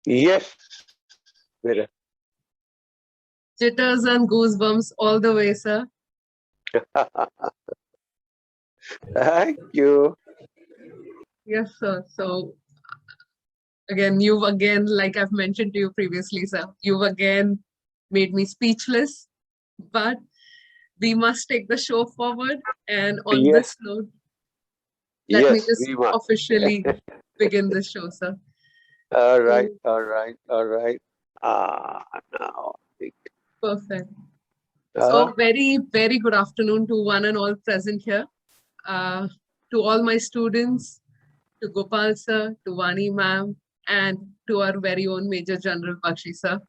Yes, Veera. Jitters and goosebumps all the way, sir. Thank you. Yes, sir. So again, like I've mentioned to you previously, sir, you've again made me speechless. But we must take the show forward. And on Yes, this note, let me yes, just we must. officially begin this show, sir. All right, So, all right, all right. Now I think. perfect. Uh, So, very, very good afternoon to one and all present here. Uh, to all my students, to Gopal sir, to Vani ma'am, and to our very own Major General Bakshi sir.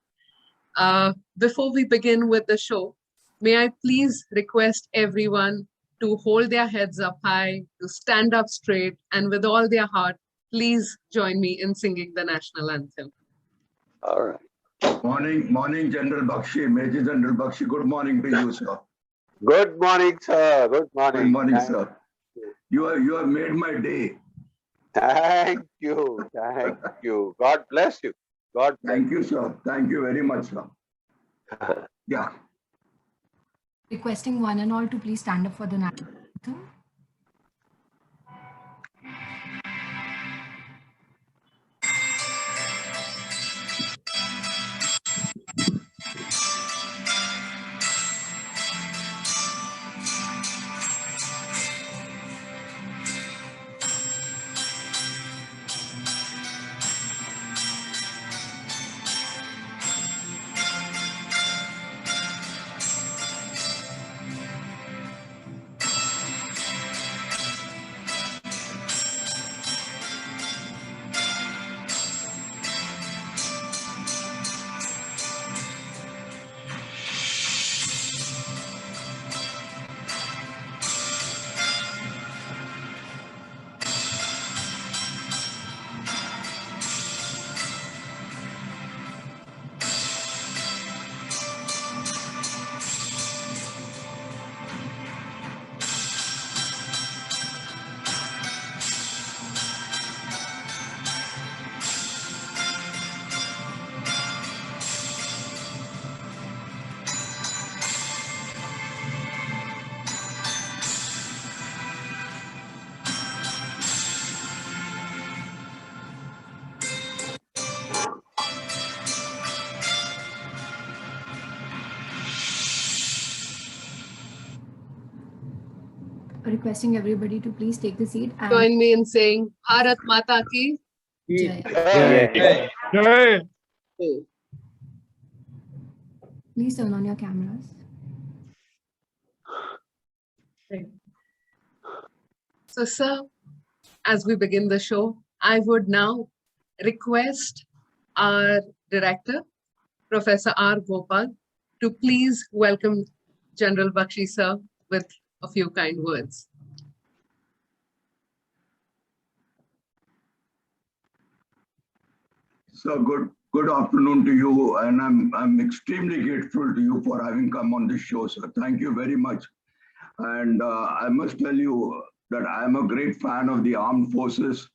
Before we begin with the show, may I please request everyone to hold their heads up high, to stand up straight, and with all their heart, please join me in singing the national anthem. all right. Morning, General Bakshi, Major General Bakshi. Good morning to you, sir. Good morning, sir. Good morning. Good morning, Thank sir. you. You have made my day. Thank you. Thank you. God bless you. God bless Thank you, sir. Thank you very much, sir. you. Yeah. Requesting one and all to please stand up for the national anthem. Requesting everybody to please take the seat and Join me in saying Bharat Mata Ki. Jai. Yes. Please turn on your cameras. So, sir, as we begin the show, I would now request our director, Professor R. Gopal, to please welcome General Bakshi sir with a few kind words. So good afternoon to you, and I'm extremely grateful to you for having come on this show, sir. Thank you very much. And I must tell you that I'm a great fan of the armed forces.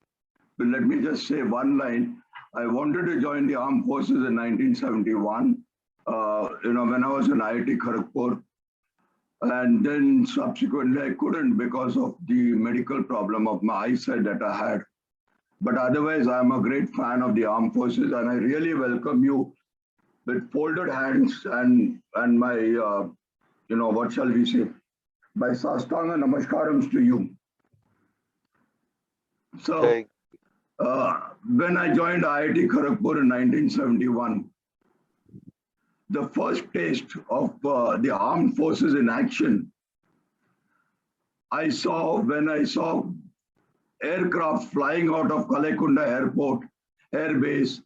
But let me just say one line. I wanted to join the armed forces in 1971. When I was in IIT Kharagpur, and then subsequently I couldn't because of the medical problem of my eyesight that I had. But otherwise, I'm a great fan of the armed forces, and I really welcome you with folded hands and my what shall we say, by Sastanga Namaskaram to you. So Thank when I joined IIT Kharagpur in 1971, the first taste of the armed forces in action I saw when I saw aircraft flying out of Kalekunda Airport, Air Base,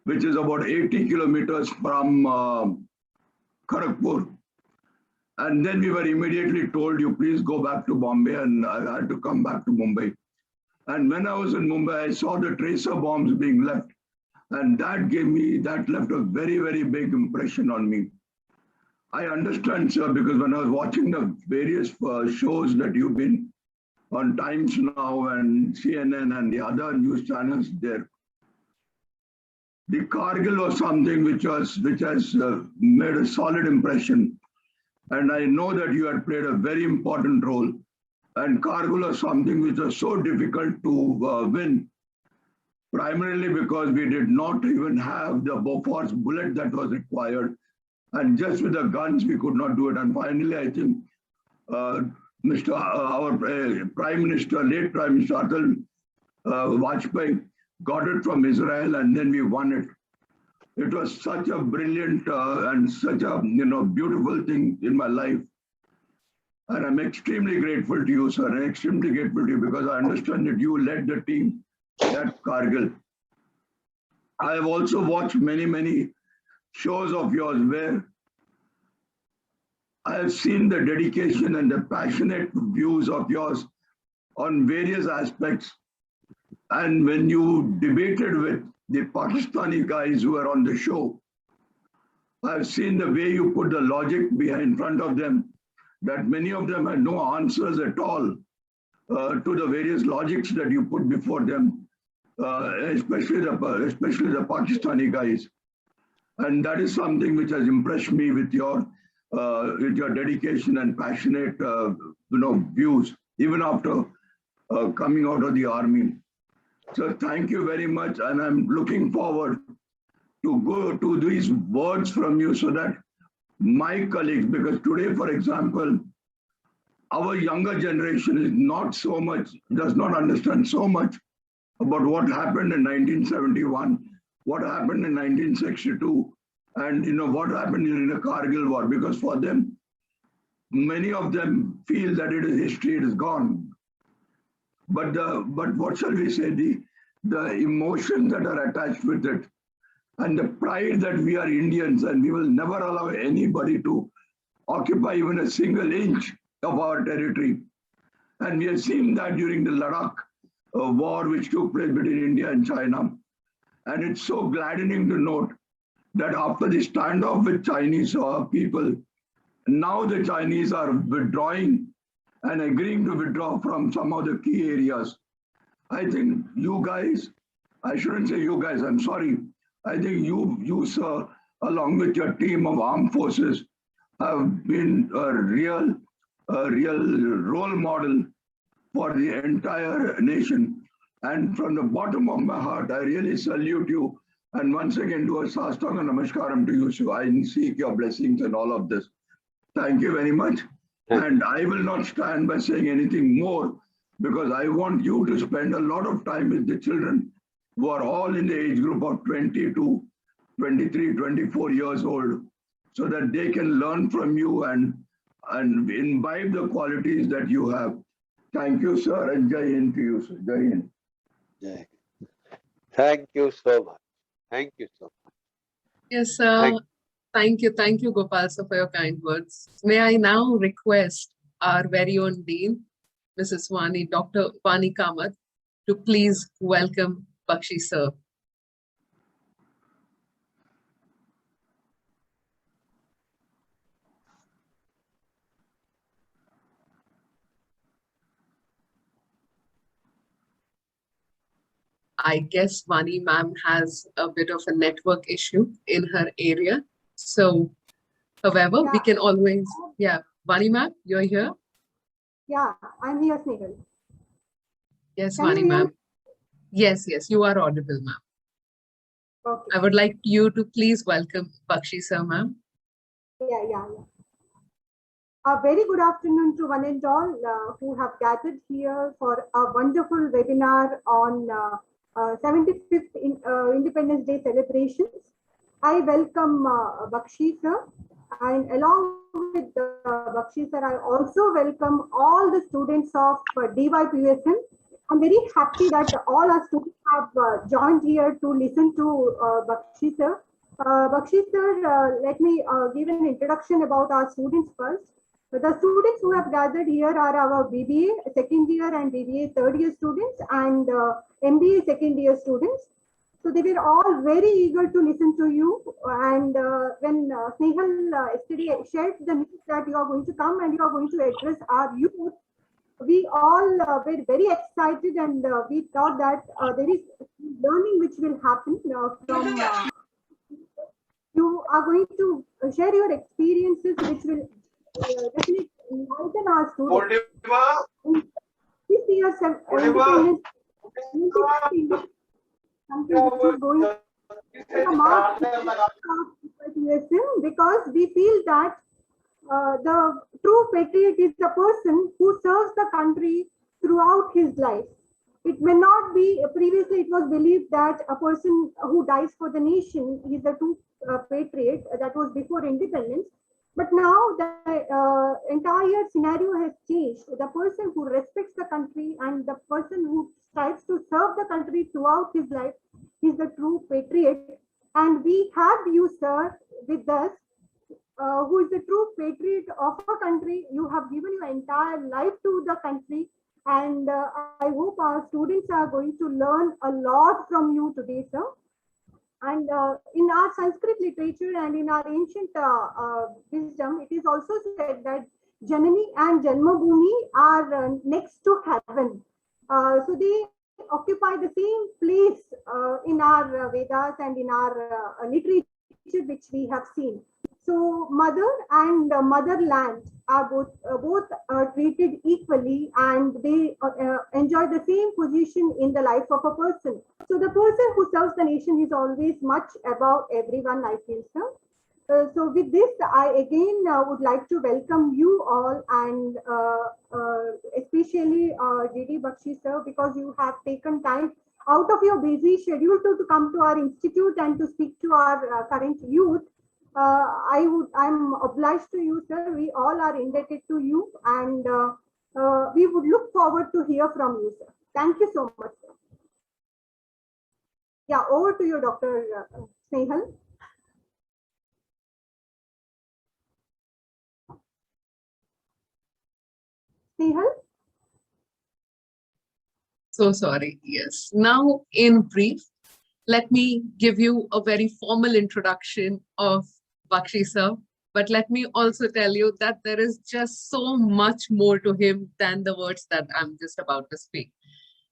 which is about 80 kilometers from Kharagpur. And then we were immediately told, you please go back to Bombay, and I had to come back to Mumbai. And when I was in Mumbai, I saw the tracer bombs being left. And that left a very, very big impression on me. I understand, sir, because when I was watching the various shows that you've been on Times Now and CNN and the other news channels there, the Kargil was something which has made a solid impression. And I know that you had played a very important role. And Kargil was something which was so difficult to win, primarily because we did not even have the Bofors bullet that was required. And just with the guns, we could not do it. And finally, I think our Prime Minister, late Prime Minister Atal Vajpayee, got it from Israel, and then we won it. It was such a brilliant and such a beautiful thing in my life. And I'm extremely grateful to you, sir, and extremely grateful to you because I understand that you led the team at Kargil. I have also watched many shows of yours where I have seen the dedication and the passionate views of yours on various aspects. And when you debated with the Pakistani guys who were on the show, I've seen the way you put the logic behind front of them, that many of them had no answers at all to the various logics that you put before them, especially the Pakistani guys. And that is something which has impressed me with your dedication and passionate views, even after coming out of the army. So thank you very much, and I'm looking forward to go to these words from you so that my colleagues, because today, for example, our younger generation is not so much, does not understand so much about what happened in 1971, what happened in 1962, and what happened in the Kargil war, because for them, many of them feel that it is history, it is gone. But what shall we say, the emotions that are attached with it, and the pride that we are Indians and we will never allow anybody to occupy even a single inch of our territory. And we have seen that during the Ladakh war which took place between India and China. And it's so gladdening to note that after the standoff with Chinese people, now the Chinese are withdrawing and agreeing to withdraw from some of the key areas. I think you guys, I shouldn't say you guys, I'm sorry. I think you sir, along with your team of armed forces, have been a real role model for the entire nation. And from the bottom of my heart, I really salute you. And once again, do a Sastanga Namaskaram to you. So I seek your blessings and all of this. Thank you very much. And I will not stand by saying anything more because I want you to spend a lot of time with the children who are all in the age group of 20 to 23, 24 years old, so that they can learn from you and imbibe the qualities that you have. Thank you, sir, and Jai Hind to you, sir. Jai Hind. Jai. Thank you so much. Thank you so much. Yes, sir. Thank you, Gopal sir, for your kind words. May I now request our very own Dean, Mrs. Vani, Dr. Vani Kamath, to please welcome Bakshi sir. I guess Vani ma'am has a bit of a network issue in her area. So, however, we can always, Vani ma'am, you're here? Yeah, I'm here, Snehal. Yes, Can Vani you hear ma'am. me? Yes, you are audible, ma'am. Okay. I would like you to please welcome Bakshi sir, ma'am. Yeah. A very good afternoon to one and all who have gathered here for a wonderful webinar on 75th Independence Day celebrations. I welcome Bakshi sir, and along with Bakshi sir, I also welcome all the students of DYPUSM. I'm very happy that all our students have joined here to listen to Bakshi sir. Bakshi sir, let me give an introduction about our students first. The students who have gathered here are our BBA second year and BBA third year students and MBA second year students. So they were all very eager to listen to you. And when Snehal yesterday shared the news that you are going to come and you are going to address our youth, we all were very excited and we thought that there is learning which will happen from you are going to share your experiences which will definitely enlighten our students. This year's independence, something which is going to mark because we feel that the true patriot is the person who serves the country throughout his life. It may not be, previously it was believed that a person who dies for the nation is the true patriot. That was before independence. But now the entire scenario has changed. The person who respects the country and the person who strives to serve the country throughout his life is the true patriot. And we have you, sir, with us, who is the true patriot of a country. You have given your entire life to the country. And I hope our students are going to learn a lot from you today, sir. And in our Sanskrit literature and in our ancient wisdom, it is also said that Janani and Janmabhoomi are next to heaven. So they occupy the same place in our Vedas and in our literature which we have seen. So mother and motherland are both treated equally, and they enjoy the same position in the life of a person. So the person who serves the nation is always much above everyone, I feel, sir. So with this, I again would like to welcome you all, and especially J.D. Bakshi, sir, because you have taken time out of your busy schedule to come to our institute and to speak to our current youth. I'm obliged to you, sir. We all are indebted to you, and we would look forward to hear from you, sir. Thank you so much, sir. Yeah, over to you, Dr. Snehal. Snehal? So sorry. Yes. Now, in brief, let me give you a very formal introduction of Bakshi sir. But let me also tell you that there is just so much more to him than the words that I'm just about to speak.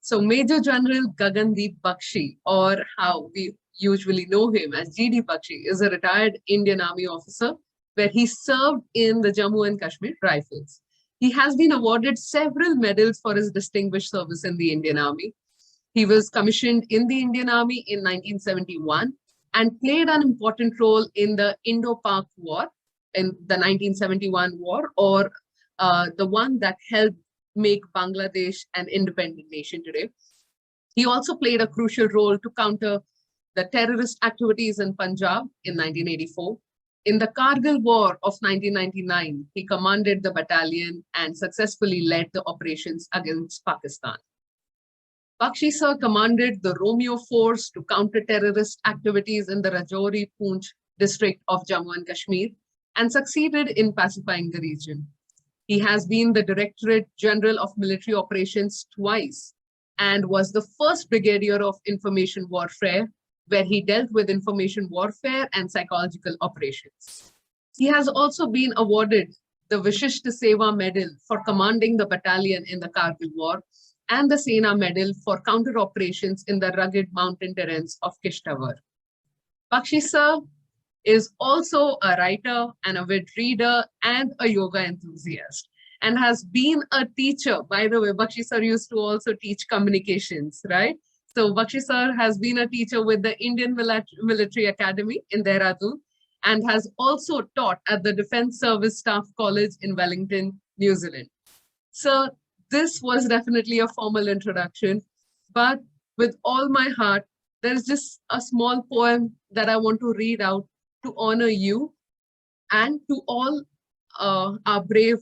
So Major General Gagandeep Bakshi, or how we usually know him as GD Bakshi, is a retired Indian Army officer where he served in the Jammu and Kashmir Rifles. He has been awarded several medals for his distinguished service in the Indian Army. He was commissioned in the Indian Army in 1971 and played an important role in the Indo-Pak War, in the 1971 war, or the one that helped make Bangladesh an independent nation today. He also played a crucial role to counter the terrorist activities in Punjab in 1984. In the Kargil War of 1999, he commanded the battalion and successfully led the operations against Pakistan. Bakshi sir commanded the Romeo Force to counter terrorist activities in the Rajouri Poonch district of Jammu and Kashmir and succeeded in pacifying the region. He has been the Directorate General of Military Operations twice and was the first Brigadier of Information Warfare, where he dealt with information warfare and psychological operations. He has also been awarded the Vishishta Seva Medal for commanding the battalion in the Kargil War and the Sena Medal for counter operations in the rugged mountain terrains of Kishtawar. Bakshi sir is also a writer, an avid reader, and a yoga enthusiast, and has been a teacher. By the way, Bakshi sir used to also teach communications, right? So Bakshi sir has been a teacher with the Indian Military Academy in Dehradun and has also taught at the Defense Service Staff College in Wellington, New Zealand. So this was definitely a formal introduction, but with all my heart, there's just a small poem that I want to read out to honor you and to all our brave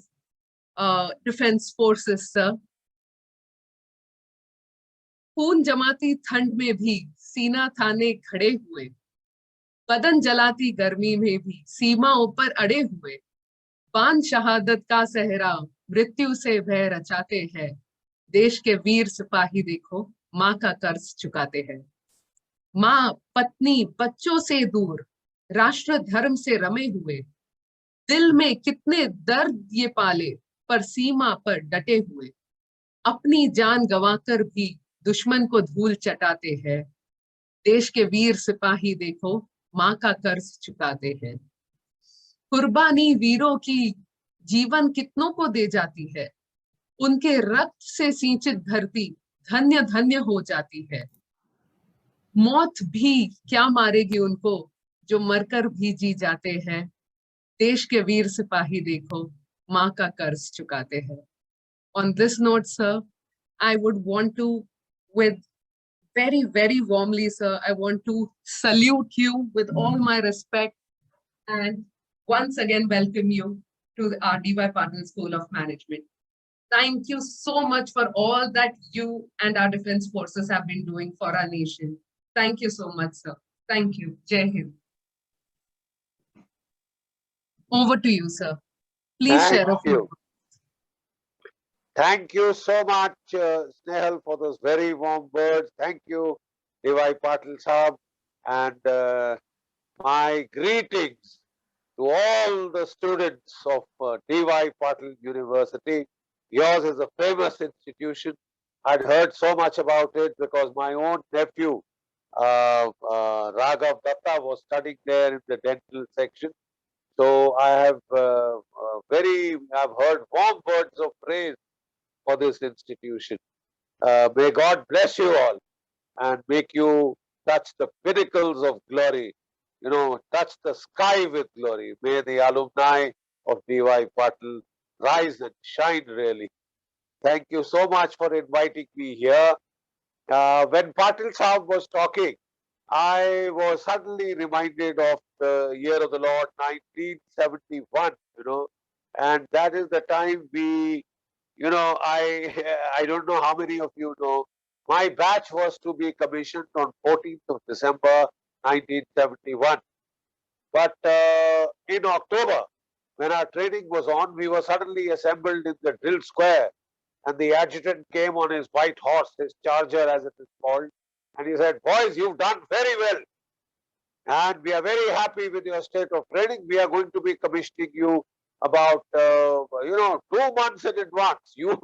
defense forces, sir. खून जमाती ठंड में भी सीना थाने खड़े हुए, बदन जलाती गर्मी में भी सीमाओं पर अड़े हुए, बान शहादत का सहरा मृत्यु से भय रचाते हैं, देश के वीर सिपाही देखो माँ का कर्ज चुकाते हैं। माँ, पत्नी, बच्चों से दूर, राष्ट्र धर्म से रमे हुए, दिल में कितने दर्द ये पाले, पर सीमा पर डटे हुए, अपनी जान गंवाकर भी दुश्मन को धूल चटाते हैं, देश के वीर सिपाही देखो माँ का कर्ज चुकाते हैं। कुर्बानी वीरों की जीवन कितनों को दे जाती है। उनके रक्त से सिंचित धरती धन्य धन्य हो जाती है। मौत भी क्या मारेगी उनको जो मरकर भी जी जाते हैं। देश के वीर सिपाही देखो माँ का कर्ज चुकाते हैं। On this note, sir, I would want to, with very, very warmly, sir, I want to salute you with all my respect and once again welcome you to our DY Patil School of Management. Thank you so much for all that you and our defense forces have been doing for our nation. Thank you so much, sir. Thank you. Jai Hind. Over to you, sir. Please Thank share a few. you. Thank you so much, Snehal, for those very warm words. Thank you, D.Y. Patil Saab, and my greetings to all the students of D.Y. Patil University. Yours is a famous institution. I'd heard so much about it because my own nephew, Raghav Datta, was studying there in the dental section. So I have I've heard warm words of praise for this institution. May God bless you all and make you touch the pinnacles of glory, touch the sky with glory. May the alumni of D.Y. Patil rise and shine really. Thank you so much for inviting me here. When Patil Saab was talking, I was suddenly reminded of the year of the Lord 1971, and that is the time I don't know how many of you know, my batch was to be commissioned on 14th of December 1971. But in October, when our training was on, we were suddenly assembled in the drill square, and the adjutant came on his white horse, his charger as it is called, and he said, "Boys, you've done very well. And we are very happy with your state of training. We are going to be commissioning you about 2 months in advance. You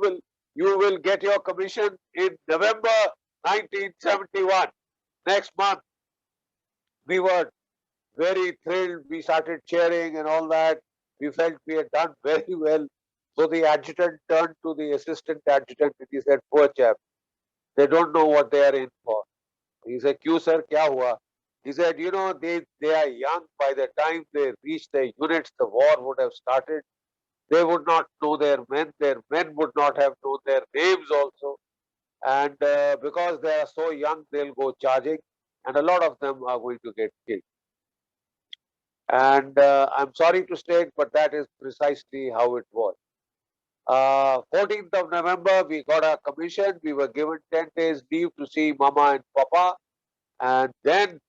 will get your commission in November 1971. Next month." We were very thrilled. We started cheering and all that. We felt we had done very well. So the adjutant turned to the assistant adjutant and he said, "Poor chap, they don't know what they are in for." He said, "Kyun sir, kya hua?" He said, they are young. By the time they reach their units, the war would have started. They would not know their men. Their men would not have known their names also. And because they are so young, they'll go charging. And a lot of them are going to get killed. And I'm sorry to state, but that is precisely how it was. 14th of November, we got our commission. We were given 10 days leave to see Mama and Papa. And then,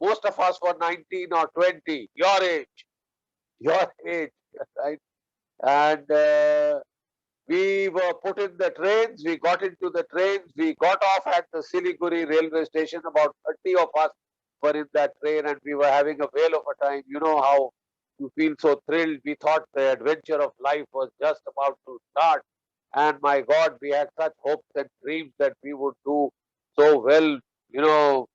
most of us were 19 or 20, your age, right? And we were put in the trains. We got into the trains. We got off at the Siliguri railway station. About 30 of us were in that train, and we were having a whale of a time. You know how you feel so thrilled. We thought the adventure of life was just about to start. And my God, we had such hopes and dreams that we would do so well,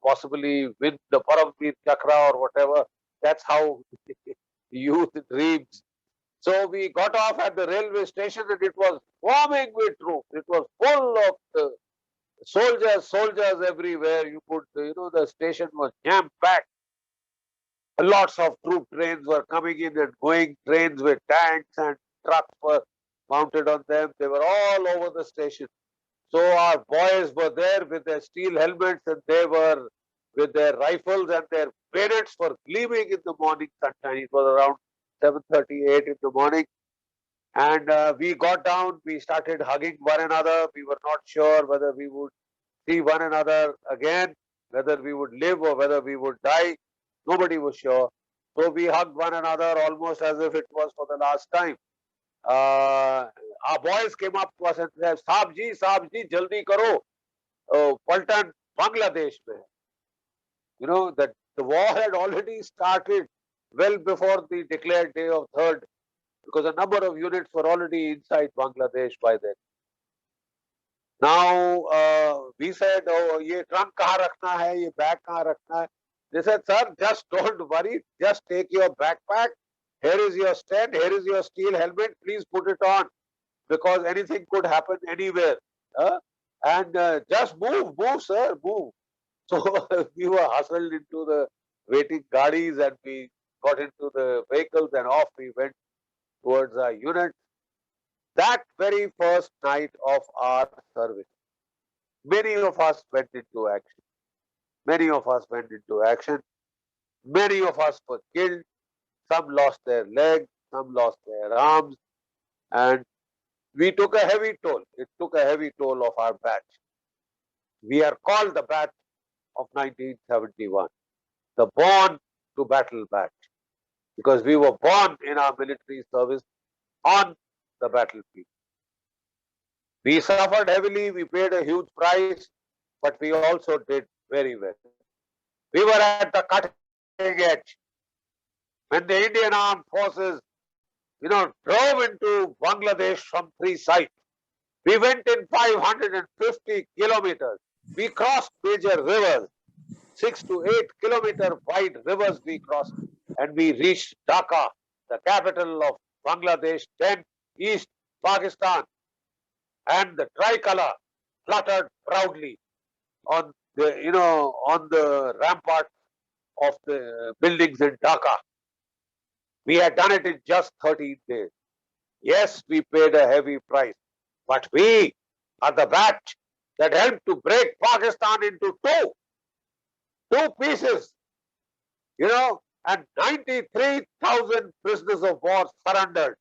possibly win the Paramveer Chakra or whatever. That's how youth dreams. So we got off at the railway station and it was swarming with troops. It was full of soldiers everywhere. You could, the station was jam-packed. Lots of troop trains were coming in and going, trains with tanks and trucks were mounted on them. They were all over the station. So our boys were there with their steel helmets and they were with their rifles and their bayonets were gleaming in the morning sunshine. It was around 7:38 in the morning. And we got down, we started hugging one another. We were not sure whether we would see one another again, whether we would live or whether we would die. Nobody was sure. So we hugged one another almost as if it was for the last time. Our boys came up to us and said, Saab ji, jaldi karo. Paltan Bangladesh mein. That the war had already started well before the declared day of 3rd, because a number of units were already inside Bangladesh by then. Now we said, oh, ये trunk कहाँ रखना है, ये bag कहाँ रखना है? They said, sir, just don't worry, just take your backpack. Here is your stand, here is your steel helmet. Please put it on because anything could happen anywhere. And just move, sir, move. So we were hustled into the waiting gaadis and we got into the vehicles and off we went towards our unit. That very first night of our service, many of us went into action. Many of us went into action. Many of us were killed. Some lost their legs, some lost their arms, and we took a heavy toll. It took a heavy toll of our batch. We are called the batch of 1971, the born to battle batch, because we were born in our military service on the battlefield. We suffered heavily, we paid a huge price, but we also did very well. We were at the cutting edge. When the Indian Armed Forces, drove into Bangladesh from three sides, we went in 550 kilometers. We crossed major rivers, 6 to 8 kilometer wide rivers we crossed, and we reached Dhaka, the capital of Bangladesh, then East Pakistan, and the tricolor fluttered proudly on the rampart of the buildings in Dhaka. We had done it in just 13 days. Yes, we paid a heavy price, but we are the batch that helped to break Pakistan into two pieces, and 93,000 prisoners of war surrendered.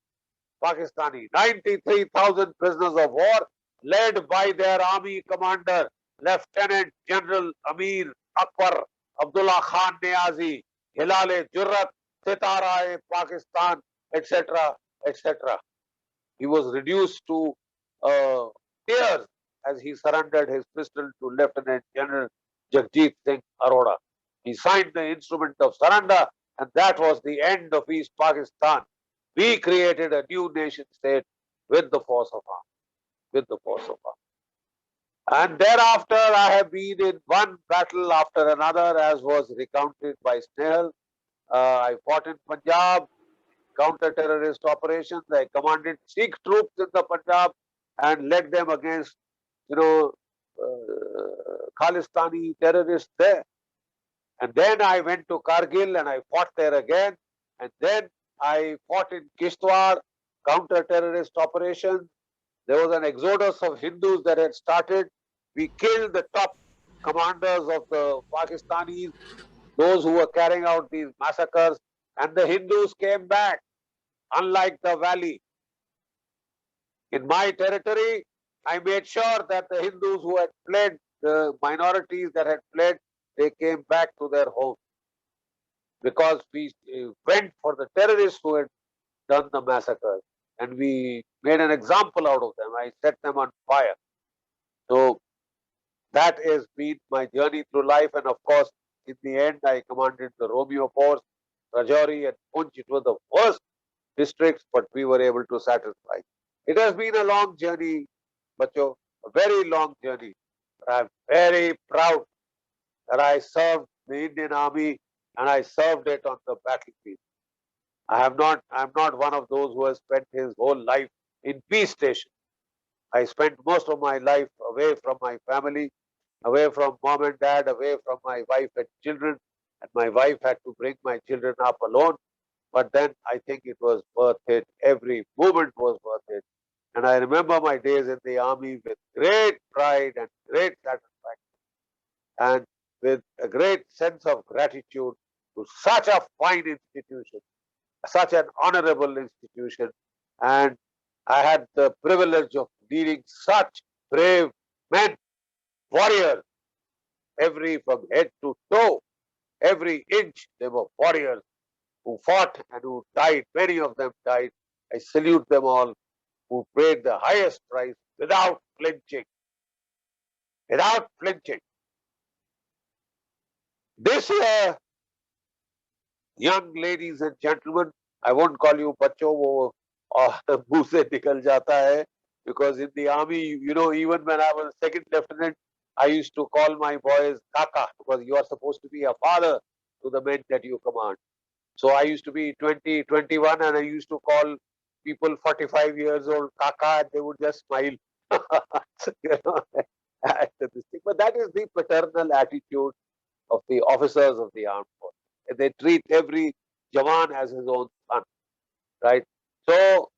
Pakistani, 93,000 prisoners of war led by their army commander, Lieutenant General Amir Akbar Abdullah Khan Niazi, Hilal-e Jurrat, Sitara-e Pakistan, etc., etc. He was reduced to tears as he surrendered his pistol to Lieutenant General Jagjit Singh Arora. He signed the instrument of surrender, and that was the end of East Pakistan. We created a new nation state with the force of arms. And thereafter, I have been in one battle after another, as was recounted by Snehal. I fought in Punjab, counter-terrorist operations. I commanded Sikh troops in the Punjab and led them against, Khalistani terrorists there. And then I went to Kargil and I fought there again. And then I fought in Kishtwar, counter-terrorist operations. There was an exodus of Hindus that had started. We killed the top commanders of the Pakistanis, those who were carrying out these massacres, and the Hindus came back, unlike the valley. In my territory, I made sure that the Hindus who had fled, the minorities that had fled, they came back to their homes. Because we went for the terrorists who had done the massacres, and we made an example out of them. I set them on fire. So that has been my journey through life, and of course, in the end, I commanded the Romeo Force, Rajouri and Poonch. It was the worst districts, but we were able to satisfy. It has been a long journey, Bacho, a very long journey. But I'm very proud that I served the Indian Army and I served it on the battlefield. I'm not one of those who has spent his whole life in peace station. I spent most of my life away from my family, away from mom and dad, away from my wife and children, and my wife had to bring my children up alone. But then I think it was worth it. Every moment was worth it. And I remember my days in the army with great pride and great satisfaction, and with a great sense of gratitude to such a fine institution, such an honorable institution. And I had the privilege of leading such brave men, warriors, from head to toe, every inch, they were warriors who fought and who died. Many of them died. I salute them all, who paid the highest price without flinching. Without flinching. This year, young ladies and gentlemen, I won't call you बच्चों, वो मुंह से निकल जाता है, because in the army, you know, even when I was second lieutenant, I used to call my boys Kaka, because you are supposed to be a father to the men that you command. So I used to be 20, 21, and I used to call people 45 years old Kaka, and they would just smile. You know, at this thing. But that is the paternal attitude of the officers of the armed forces. They treat every Jawan as his own son, right? So,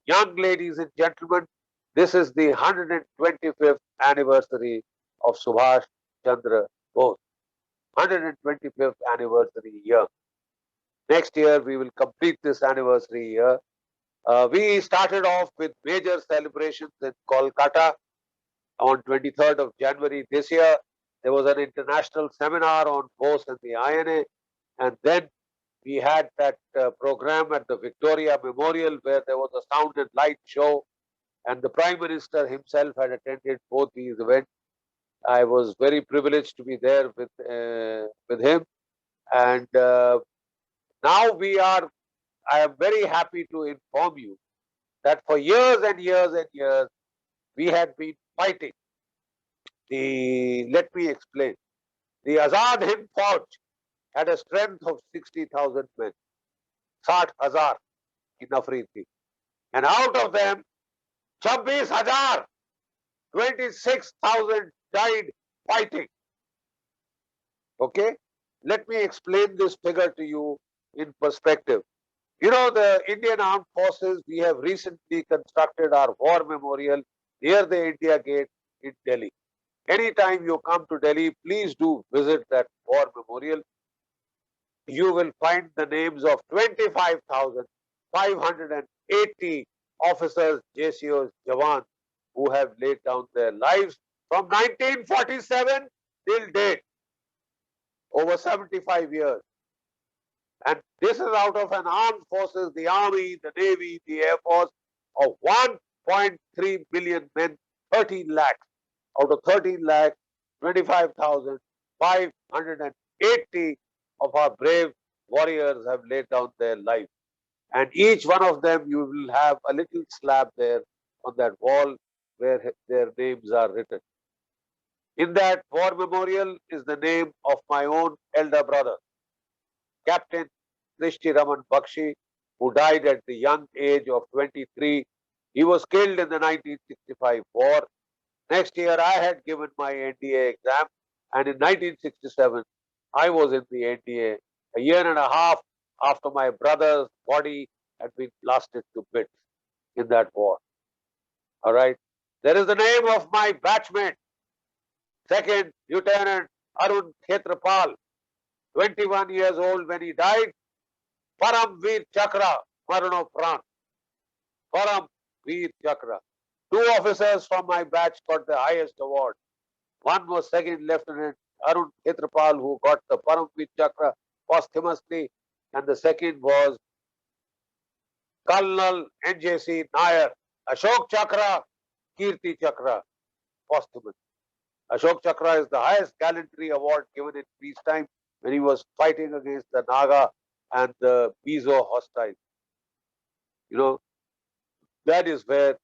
young ladies and gentlemen, this is the 125th anniversary of Subhash Chandra Bose. 125th anniversary year. Next year, we will complete this anniversary year. We started off with major celebrations in Kolkata on 23rd of January this year. There was an international seminar on Bose and the INA, and then we had that program at the Victoria Memorial where there was a sound and light show, and the Prime Minister himself had attended both these events. I was very privileged to be there with him, and now I am very happy to inform you that for years and years and years, we had been fighting. Let me explain. The Azad Hind Fauj had a strength of 60,000 men, 60,000 in Afridi. And out of them, 26,000, 26,000 died fighting. Okay? Let me explain this figure to you in perspective. You know, the Indian Armed Forces, we have recently constructed our war memorial near the India Gate in Delhi. Anytime you come to Delhi, please do visit that war memorial. You will find the names of 25,580 officers, JCOs, Jawans, who have laid down their lives from 1947 till date, over 75 years. And this is out of an armed forces, the Army, the Navy, the Air Force, of 1.3 million men, 13 lakhs. Out of 13 lakhs, 25,580 of our brave warriors have laid down their life. And each one of them, you will have a little slab there on that wall where their names are written. In that war memorial is the name of my own elder brother, Captain Krishti Raman Bakshi, who died at the young age of 23. He was killed in the 1965 war. Next year, I had given my NDA exam, and in 1967, I was in the NDA, a year and a half after my brother's body had been blasted to bits in that war. All right. There is the name of my batchmate, Second Lieutenant Arun Khetrapal, 21 years old when he died. Param Veer Chakra, Marano Pran. Param Veer Chakra. Two officers from my batch got the highest award. One was Second Lieutenant Arun Khetrapal, who got the Param Veer Chakra posthumously, and the second was Colonel NJC Nair, Ashok Chakra, Kirti Chakra, posthumously. Ashok Chakra is the highest gallantry award given in peacetime when he was fighting against the Naga and the Mizo hostiles. You know, that is where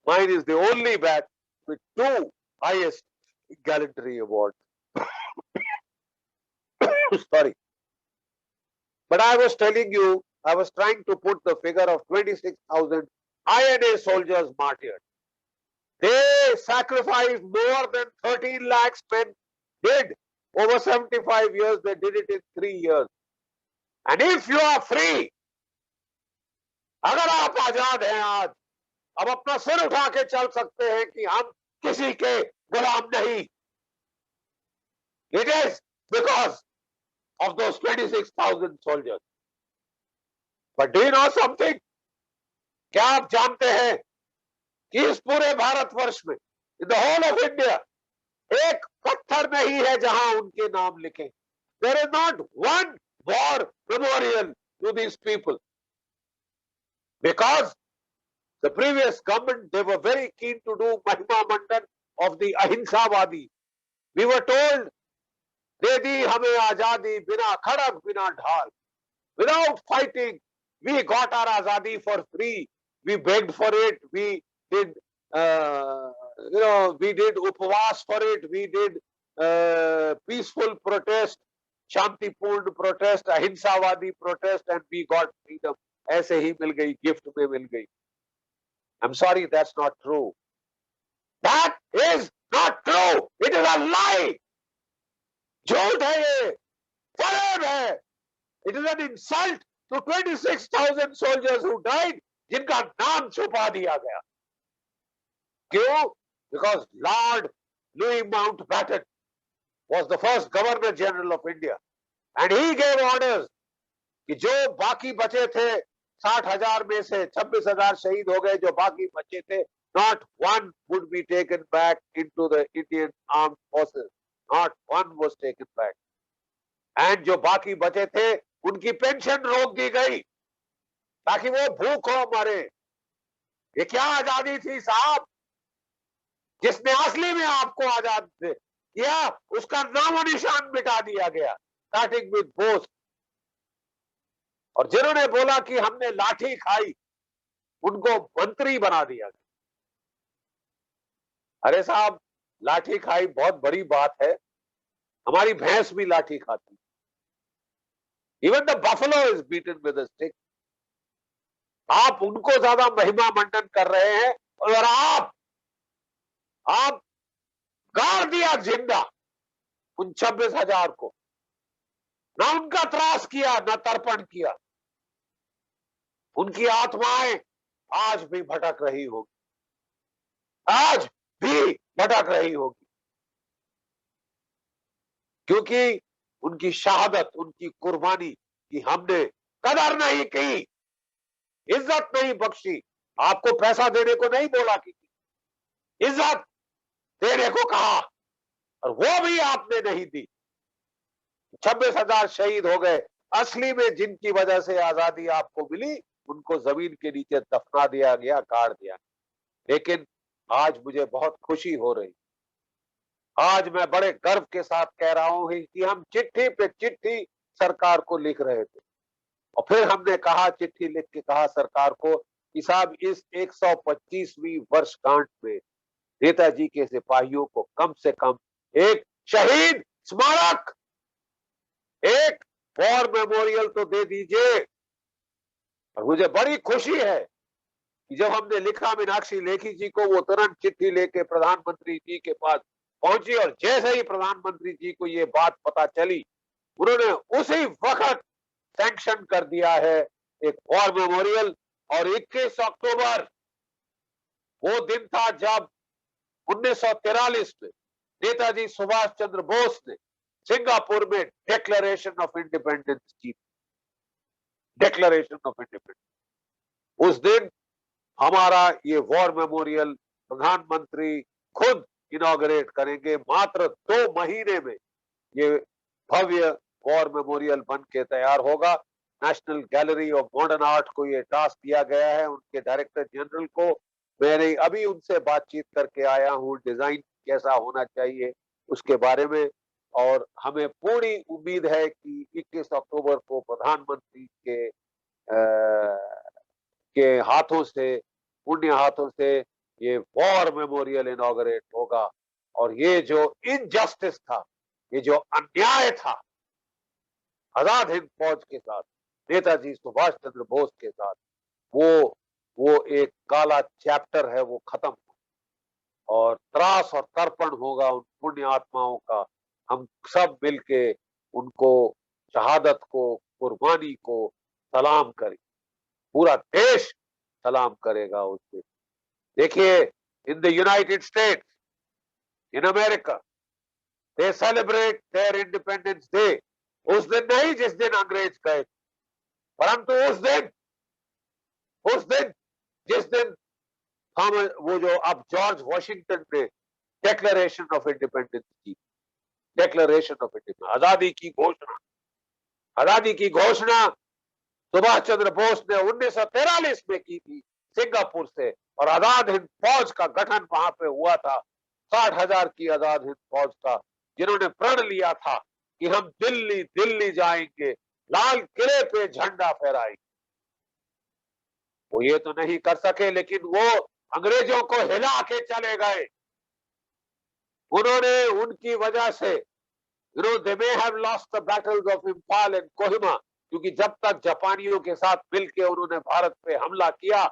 mine is the only batch with two highest gallantry awards. Sorry. But I was telling you, I was trying to put the figure of 26,000 INA soldiers martyred. They sacrificed more than 13 lakhs men did. Over 75 years, they did it in 3 years. And if you are free, अगर आप आजाद हैं आज, अब अपना सिर उठा के चल सकते हैं कि हम किसी के गुलाम नहीं. It is because of those 26,000 soldiers. But do you know something? क्या आप जानते हैं कि इस पूरे भारतवर्ष में, in the whole of India, एक पत्थर नहीं है जहां उनके नाम लिखे. There is not one war memorial to these people. Because the previous government, they were very keen to do Mahima Mandan of the Ahinsavadi. We were told, De di hame azadi bina khadak bina dhal. Without fighting, we got our azadi for free. We begged for it. We did we did upavas for it, we did peaceful protest, शांतिपूर्ण protest, अहिंसावादी protest, and we got freedom. ऐसे ही मिल गई, gift में मिल गई. I'm sorry, that's not true. That is not true. It is a lie. झूठ है ये, फरेब है. It is an insult to 26,000 soldiers who died, जिनका नाम छुपा दिया गया. क्यों? Because Lord Louis Mountbatten was the first Governor General of India, and he gave orders कि जो बाकी बचे थे 60,000 में से 26,000 शहीद हो गए, जो बाकी बचे थे, not one would be taken back into the Indian armed forces. Not one was taken back. And जो बाकी बचे थे, उनकी पेंशन रोक दी गई ताकि वो भूखों मरे. ये क्या आजादी थी साहब? जिसने असली में आपको आजाद किया, उसका नामो निशान मिटा दिया गया, स्टार्टिंग विद बोस. और जिन्होंने बोला कि हमने लाठी खाई, उनको मंत्री बना दिया गया. अरे साहब, लाठी खाई बहुत बड़ी बात है. हमारी भैंस भी लाठी खाती. Even the buffalo is beaten with a stick. आप उनको ज्यादा महिमा मंडन कर रहे हैं, और आप गाड़ दिया जिंदा उन 26,000 को. ना उनका त्रास किया, ना तर्पण किया. उनकी आत्माएं आज भी भटक रही होगी, आज भी भटक रही होगी, क्योंकि उनकी शहादत, उनकी कुर्बानी की हमने कदर नहीं की, इज्जत नहीं बख्शी. आपको पैसा देने को नहीं बोला कि इज्जत देने को कहा, और वो भी आपने नहीं दी. 26,000 शहीद हो गए. असली में जिनकी वजह से आजादी आपको मिली, उनको जमीन के नीचे दफना दिया गया, गाड़ दिया. लेकिन आज मुझे बहुत खुशी हो रही. आज मैं बड़े गर्व के साथ कह रहा हूं कि हम चिट्ठी पे चिट्ठी सरकार को लिख रहे थे, और फिर हमने कहा, चिट्ठी लिख के कहा सरकार को कि साहब, इस 125वीं वर्षगांठ में नेताजी के सिपाहियों को कम से कम एक शहीद स्मारक, एक वॉर मेमोरियल तो दे दीजिए. और मुझे बड़ी खुशी है कि जब हमने लिखा मीनाक्षी लेखी जी को, वो तुरंत चिट्ठी लेके प्रधानमंत्री जी के पास पहुंची, और जैसे ही प्रधानमंत्री जी को ये बात पता चली, उन्होंने उसी वक्त सैंक्शन कर दिया है एक वॉर मेमोरियल. और 21 अक्टूबर वो दिन था जब 1943 में नेताजी सुभाष चंद्र बोस ने सिंगापुर में डिक्लेरेशन ऑफ इंडिपेंडेंस की. Declaration of independence. उस दिन हमारा ये वॉर मेमोरियल प्रधानमंत्री खुद इनॉग्रेट करेंगे. मात्र 2 महीने में ये भव्य वॉर मेमोरियल बन के तैयार होगा. National gallery of modern art को ये टास्क दिया गया है, उनके डायरेक्टर जनरल को. मैंने अभी उनसे बातचीत करके आया हूँ, डिजाइन कैसा होना चाहिए उसके बारे में. और हमें पूरी उम्मीद है कि 21 अक्टूबर को प्रधानमंत्री के हाथों से, पुण्य हाथों से, ये वॉर मेमोरियल इनॉग्रेट होगा. और ये जो इनजस्टिस था, ये जो अन्याय था आजाद हिंद फौज के साथ, नेताजी सुभाष चंद्र बोस के साथ, वो एक काला चैप्टर है, वो खत्म हो, और त्रास और तर्पण होगा उन पुण्य आत्माओं का. हम सब मिलके उनको, शहादत को, कुर्बानी को सलाम करें. पूरा देश सलाम करेगा उससे. देखिए, in the United states, in America, they celebrate their independence day. उस दिन नहीं जिस दिन अंग्रेज गए, परंतु उस दिन जिस दिन हम, वो जो अब जॉर्ज वॉशिंगटन ने डिक्लेरेशन ऑफ इंडिपेंडेंस की, डिक्लेरेशन ऑफ इंडिपेंडेंस, आजादी की घोषणा सुभाष चंद्र बोस ने 1943 में की थी सिंगापुर से. और आजाद हिंद फौज का गठन वहां पे हुआ था, 60,000 की आजाद हिंद फौज का, जिन्होंने प्रण लिया था कि हम दिल्ली जाएंगे, लाल किले पे झंडा फहराएंगे. वो ये तो नहीं कर सके, लेकिन वो अंग्रेजों को हिला के चले गए। उन्होंने उनकी वजह से they may have lost the battles of Imphal and Kohima, क्योंकि जब तक जापानियों के साथ मिलकर उन्होंने भारत पे हमला किया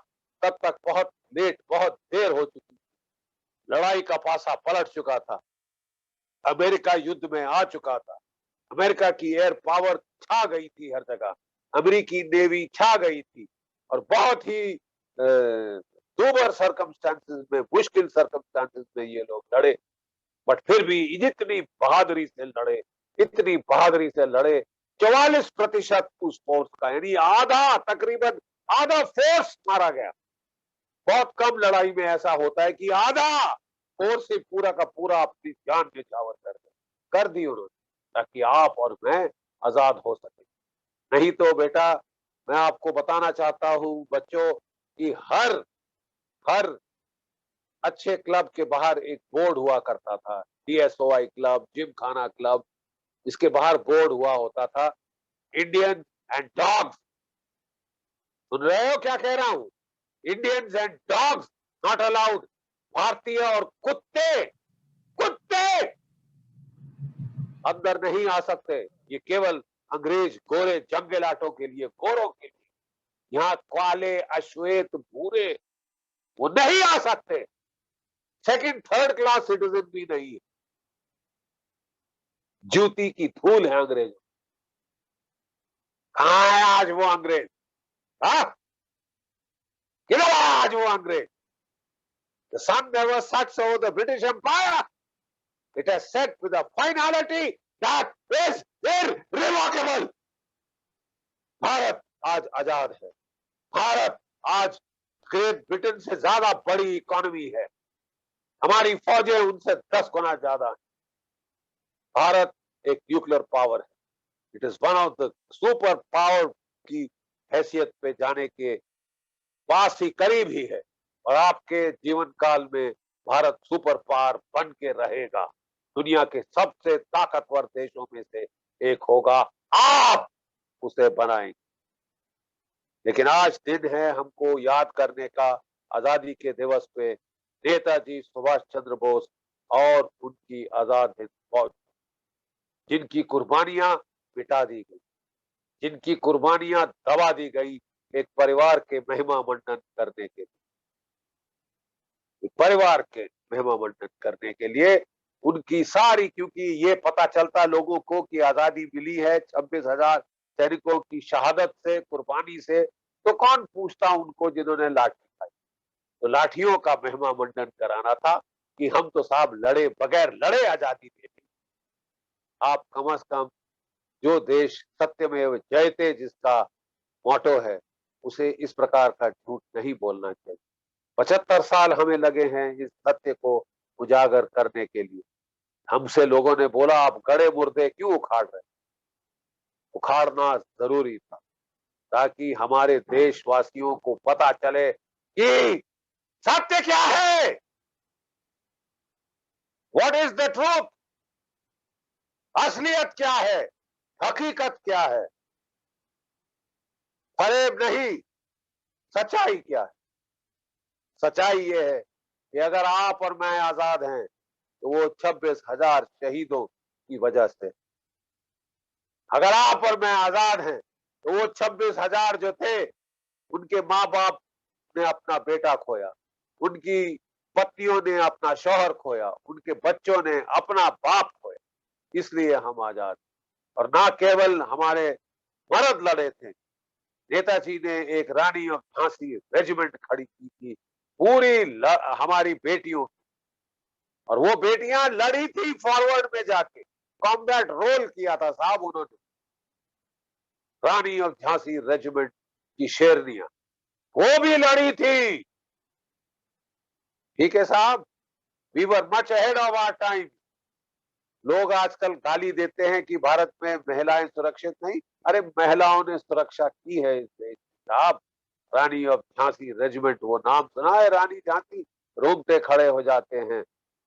तब तक बहुत लेट, बहुत देर हो चुकी, लड़ाई का पासा पलट चुका था, अमेरिका युद्ध में आ चुका था, अमेरिका की एयर पावर छा गई थी हर जगह, अमेरिकी नेवी छा गई थी और बहुत ही दूबर सर्कमस्टांसेस में, मुश्किल सर्कमस्टांसेस में ये लोग लड़े, बट फिर भी इतनी बहादुरी से लड़े, इतनी बहादुरी से लड़े। 44% उस फोर्स का, यानी आधा, तकरीबन आधा फोर्स मारा गया। बहुत कम लड़ाई में ऐसा होता है कि आधा फोर्स ही पूरा का पूरा अपनी जान न्यौछावर कर दी उन्होंने, ताकि आप और मैं आजाद हो सके। नहीं तो बेटा, मैं आपको बताना चाहता हूं बच्चों कि हर अच्छे क्लब के बाहर एक बोर्ड हुआ करता था, DSOI क्लब, जिम खाना क्लब, इसके बाहर बोर्ड हुआ होता था, इंडियन एंड डॉग्स। सुन रहे हो क्या कह रहा हूं? Indians and dogs not allowed. भारतीय और कुत्ते अंदर नहीं आ सकते। ये केवल अंग्रेज गोरे जंगलाटों के लिए, गोरों के लिए। यहाँ काले, अश्वेत, भूरे वो नहीं आ सकते। सेकंड थर्ड क्लास सिटीजन भी नहीं है। जूती की धूल है अंग्रेज। कहां है आज वो अंग्रेज? किधर है आज वो अंग्रेज? The sun never sets over the British Empire. It has set with a finality that is irrevocable. Bharat आज आजाद है। भारत आज ग्रेट ब्रिटेन से ज्यादा बड़ी इकोनॉमी है। हमारी फौजें उनसे 10 गुना ज्यादा है। भारत एक न्यूक्लियर पावर है। It is one of the super power की हैसियत पे जाने के पास ही, करीब ही है। और आपके जीवन काल में भारत सुपर पावर बन के रहेगा। दुनिया के सबसे ताकतवर देशों में से एक होगा। आप उसे बनाएंगे। लेकिन आज दिन है हमको याद करने का, आजादी के दिवस पे नेताजी सुभाष चंद्र बोस और उनकी आजाद हिंद फौज, जिनकी कुर्बानियां मिटा दी गई, जिनकी कुर्बानियां दबा दी गई, एक परिवार के महिमा मंडन करने के लिए, एक परिवार के महिमा मंडन करने के लिए उनकी सारी, क्योंकि ये पता चलता लोगों को कि आजादी मिली है 26,000 सैनिकों की शहादत से, कुर्बानी से, तो कौन पूछता उनको जिन्होंने लाठी खाई। तो लाठियों का महिमा मंडन कराना था कि हम तो साहब लड़े, बगैर लड़े आजादी दे दी। आप कम से कम जो देश सत्यमेव जयते जिसका मोटो है, उसे इस प्रकार का झूठ नहीं बोलना चाहिए। 75 साल हमें लगे हैं इस सत्य को उजागर करने के लिए। हमसे लोगों ने बोला आप गड़े मुर्दे क्यों उखाड़ रहे? उखाड़ना जरूरी था ताकि हमारे देशवासियों को पता चले कि सत्य क्या है, व्हाट इज द ट्रूथ, असलियत क्या है, हकीकत क्या है, फरेब नहीं, सच्चाई क्या है। सच्चाई ये है कि अगर आप और मैं आजाद हैं तो वो 26,000 शहीदों की वजह से। अगर आप और मैं आजाद हैं तो वो 26,000 जो थे, उनके माँ बाप ने अपना बेटा खोया, उनकी पत्नियों ने अपना शौहर खोया, उनके बच्चों ने अपना बाप खोया। इसलिए हम आजाद। और ना केवल हमारे मर्द लड़े थे, नेताजी ने एक रानी ऑफ झांसी रेजिमेंट खड़ी की थी पूरी हमारी बेटियों की, और वो बेटियां लड़ी थी फॉरवर्ड में जाके, कॉम्बैट रोल किया था साहब उन्होंने। रानी ऑफ झांसी रेजिमेंट की शेरनियां वो भी लड़ी थी। ठीक है साहब, we were much ahead of our time. लोग आजकल गाली देते हैं कि भारत में महिलाएं सुरक्षित नहीं। अरे महिलाओं ने सुरक्षा की है इस देश में साहब। रानी ऑफ झांसी रेजिमेंट, वो नाम सुना है रानी झांसी? रोंगटे खड़े हो जाते हैं।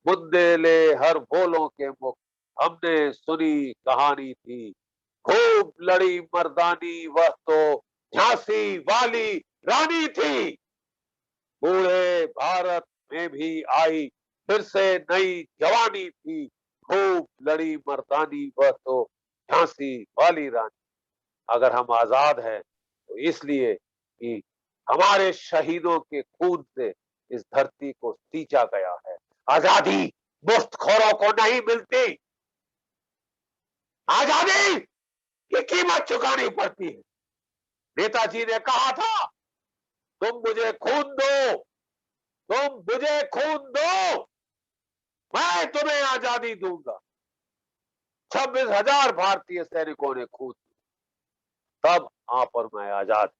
बुंदेले हर बोलों के मुख, हमने सुनी कहानी थी, खूब लड़ी मर्दानी, वह तो झांसी वाली रानी थी। बूढ़े भारत में भी आई फिर से नई जवानी थी, खूब लड़ी मर्दानी वह तो झांसी वाली रानी। अगर हम आजाद हैं तो इसलिए कि हमारे शहीदों के खून से इस धरती को सींचा गया है। आजादी मुफ्तखोरों को नहीं मिलती, आजादी की कीमत चुकानी पड़ती है। नेताजी ने कहा था, तुम मुझे खून दो, तुम मुझे खून दो, मैं तुम्हें आजादी दूंगा। 26,000 भारतीय सैनिकों ने खून दिया, तब आप और मैं आजाद।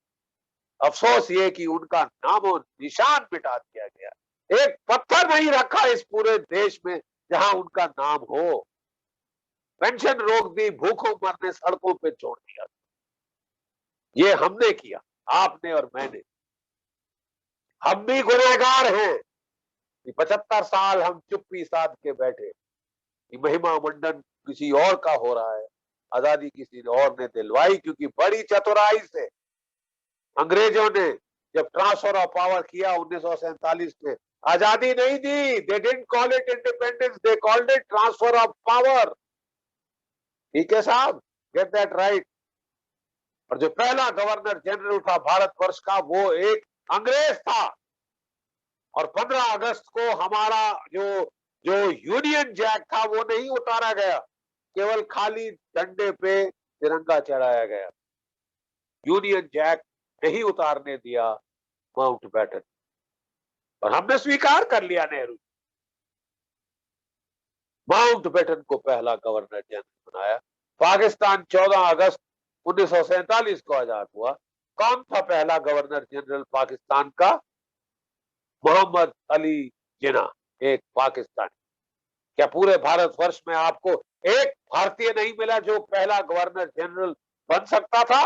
अफसोस ये कि उनका नामो निशान मिटा दिया गया। एक पत्थर नहीं रखा इस पूरे देश में जहां उनका नाम हो। पेंशन रोक दी, भूखों मरने सड़कों पे छोड़ दिया। ये हमने किया, आपने और मैंने। हम भी गुनहगार हैं कि 75 साल हम चुप्पी साध के बैठे कि महिमा मंडन किसी और का हो रहा है। आजादी किसी और ने दिलवाई, क्योंकि बड़ी चतुराई से अंग्रेजों ने जब ट्रांसफर ऑफ पावर किया 1947 में, आजादी नहीं दी। They didn't call it independence, they called it transfer of power. ठीक है साहब, गेट दैट राइट। और जो पहला गवर्नर जनरल था भारतवर्ष का, वो एक अंग्रेज था। और 15 अगस्त को हमारा जो जो यूनियन जैक था वो नहीं उतारा गया, केवल खाली डंडे पे तिरंगा चढ़ाया गया। यूनियन जैक नहीं उतारने दिया माउंटबेटन, और हमने स्वीकार कर लिया। नेहरू माउंटबेटन को पहला गवर्नर जनरल बनाया। पाकिस्तान 14 अगस्त 1947 को आजाद हुआ। कौन था पहला गवर्नर जनरल पाकिस्तान का? मोहम्मद अली जिन्ना, एक पाकिस्तानी। क्या पूरे भारतवर्ष में आपको एक भारतीय नहीं मिला जो पहला गवर्नर जनरल बन सकता था?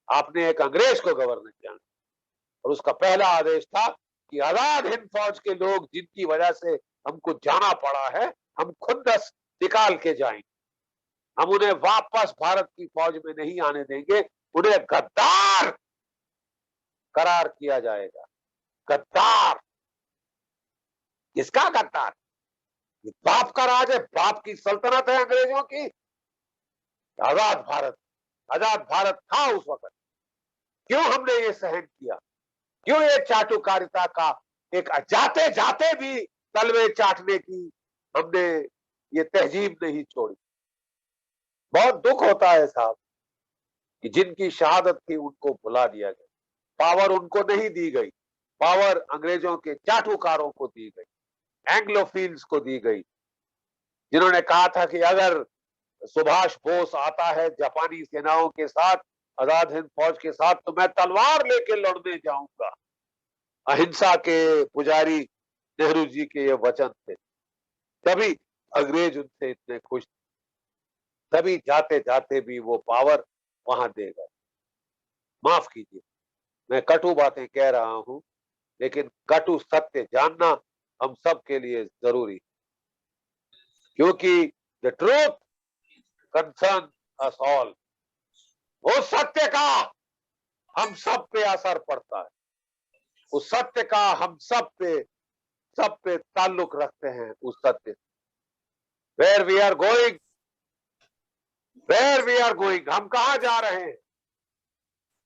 आपने एक अंग्रेज को गवर्नर जनरल, और उसका पहला आदेश था कि आजाद हिंद फौज के लोग जिनकी वजह से हमको जाना पड़ा है, हम खुंदस निकाल के जाएंगे। हम उन्हें वापस भारत की फौज में नहीं आने देंगे, उन्हें गद्दार करार किया जाएगा। गद्दार, किसका गद्दार? बाप का राज है, बाप की सल्तनत है अंग्रेजों की। आजाद भारत था उस वक्त। क्यों हमने ये सहन किया? क्यों ये चाटुकारिता का एक जाते जाते भी तलवे चाटने की हमने ये तहजीब नहीं छोड़ी? बहुत दुख होता है साहब कि जिनकी शहादत थी उनको भुला दिया गया। पावर उनको नहीं दी गई, पावर अंग्रेजों के चाटुकारों को दी गई, एंग्लोफिल्स को दी गई, जिन्होंने कहा था कि अगर सुभाष बोस आता है जापानी सेनाओं के साथ, आजाद हिंद फौज के साथ, तो मैं तलवार लेके लड़ने जाऊंगा। अहिंसा के पुजारी नेहरू जी के ये वचन थे। तभी अंग्रेज उनसे इतने खुश थे, तभी जाते जाते भी वो पावर वहां दे गए। माफ कीजिए, मैं कटु बातें कह रहा हूं, लेकिन कटु सत्य जानना हम सब के लिए जरूरी है, क्योंकि the truth concern us all. उस सत्य का हम सब पे असर पड़ता है, उस सत्य का हम सब पे ताल्लुक रखते हैं। उस सत्य, वेयर वी आर गोइंग, हम कहां जा रहे हैं,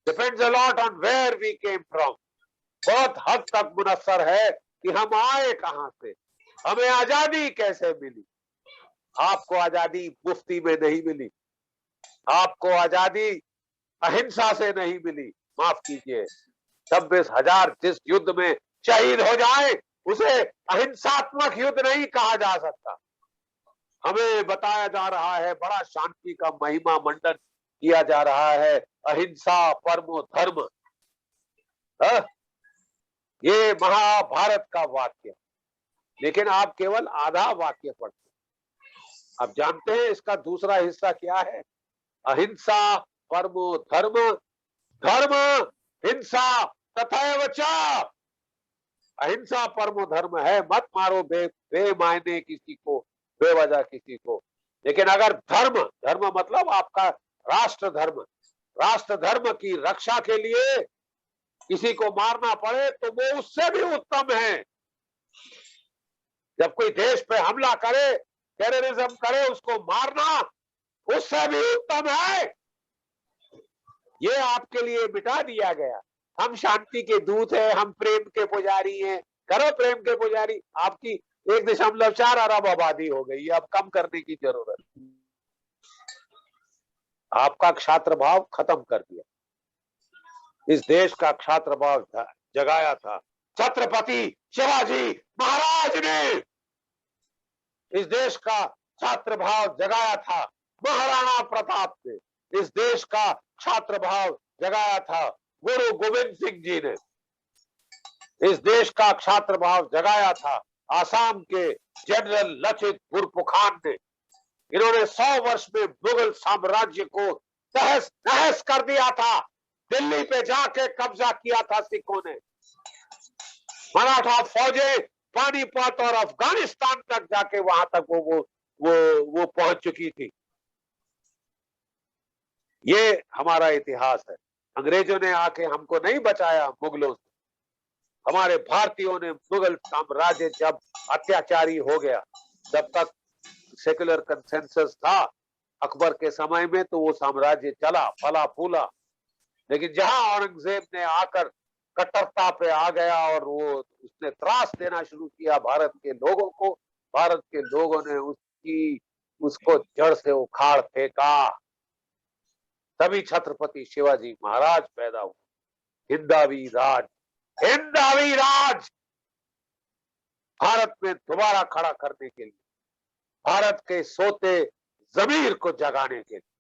depends a lot on where we came from. बहुत हद तक मुनस्सर है कि हम आए कहां से, हमें आजादी कैसे मिली। आपको आजादी मुफ्ती में नहीं मिली, आपको आजादी अहिंसा से नहीं मिली। माफ कीजिए, 26,000 जिस युद्ध में शहीद हो जाए उसे अहिंसात्मक युद्ध नहीं कहा जा सकता। हमें बताया जा रहा है, बड़ा शांति का महिमा मंडन किया जा रहा है, अहिंसा परमो धर्म। ये महाभारत का वाक्य, लेकिन आप केवल आधा वाक्य पढ़ते हैं। आप जानते हैं इसका दूसरा हिस्सा क्या है? अहिंसा परमो धर्म, धर्म हिंसा तथैव च। अहिंसा परमो धर्म है, मत मारो बेमायने किसी को, बेवजह किसी को। लेकिन अगर धर्म मतलब आपका राष्ट्र धर्म की रक्षा के लिए किसी को मारना पड़े तो वो उससे भी उत्तम है। जब कोई देश पे हमला करे, टेररिज्म करे, उसको मारना उससे भी उत्तम है। ये आपके लिए मिटा दिया गया। हम शांति के दूत हैं, हम प्रेम के पुजारी हैं। करो प्रेम के पुजारी। आपकी 1.4 अरब आबादी हो गई है, अब कम करने की जरूरत। आपका क्षात्र भाव खत्म कर दिया। इस देश का क्षात्र भाव जगाया था छत्रपति शिवाजी महाराज ने। इस देश का छात्र भाव जगाया था महाराणा प्रताप ने। इस देश का छात्र भाव जगाया था गुरु गोविंद सिंह जी ने। इस देश का छात्र भाव जगाया था आसाम के जनरल लचित बुरफुखान ने। इन्होंने 100 वर्ष में मुगल साम्राज्य को तहस नहस कर दिया था। दिल्ली पे जाके कब्जा किया था सिखों ने। मराठा फौजें पानीपत और अफगानिस्तान तक जाके वहां तक वो पहुंच चुकी थी। ये हमारा इतिहास है। अंग्रेजों ने आके हमको नहीं बचाया मुगलों से। हमारे भारतीयों ने मुगल साम्राज्य जब अत्याचारी हो गया, जब तक सेकुलर कंसेंसस था अकबर के समय में, तो वो साम्राज्य चला, फला फूला। लेकिन जहां औरंगजेब ने आकर कट्टरता पे आ गया और वो उसने त्रास देना शुरू किया भारत के लोगों को, भारत के लोगों ने उसको जड़ से उखाड़ फेंका। तभी छत्रपति शिवाजी महाराज पैदा हुए। हिंदवी राज, हिंदवी राज भारत में दोबारा खड़ा करने के लिए, भारत के सोते जमीर को जगाने के लिए।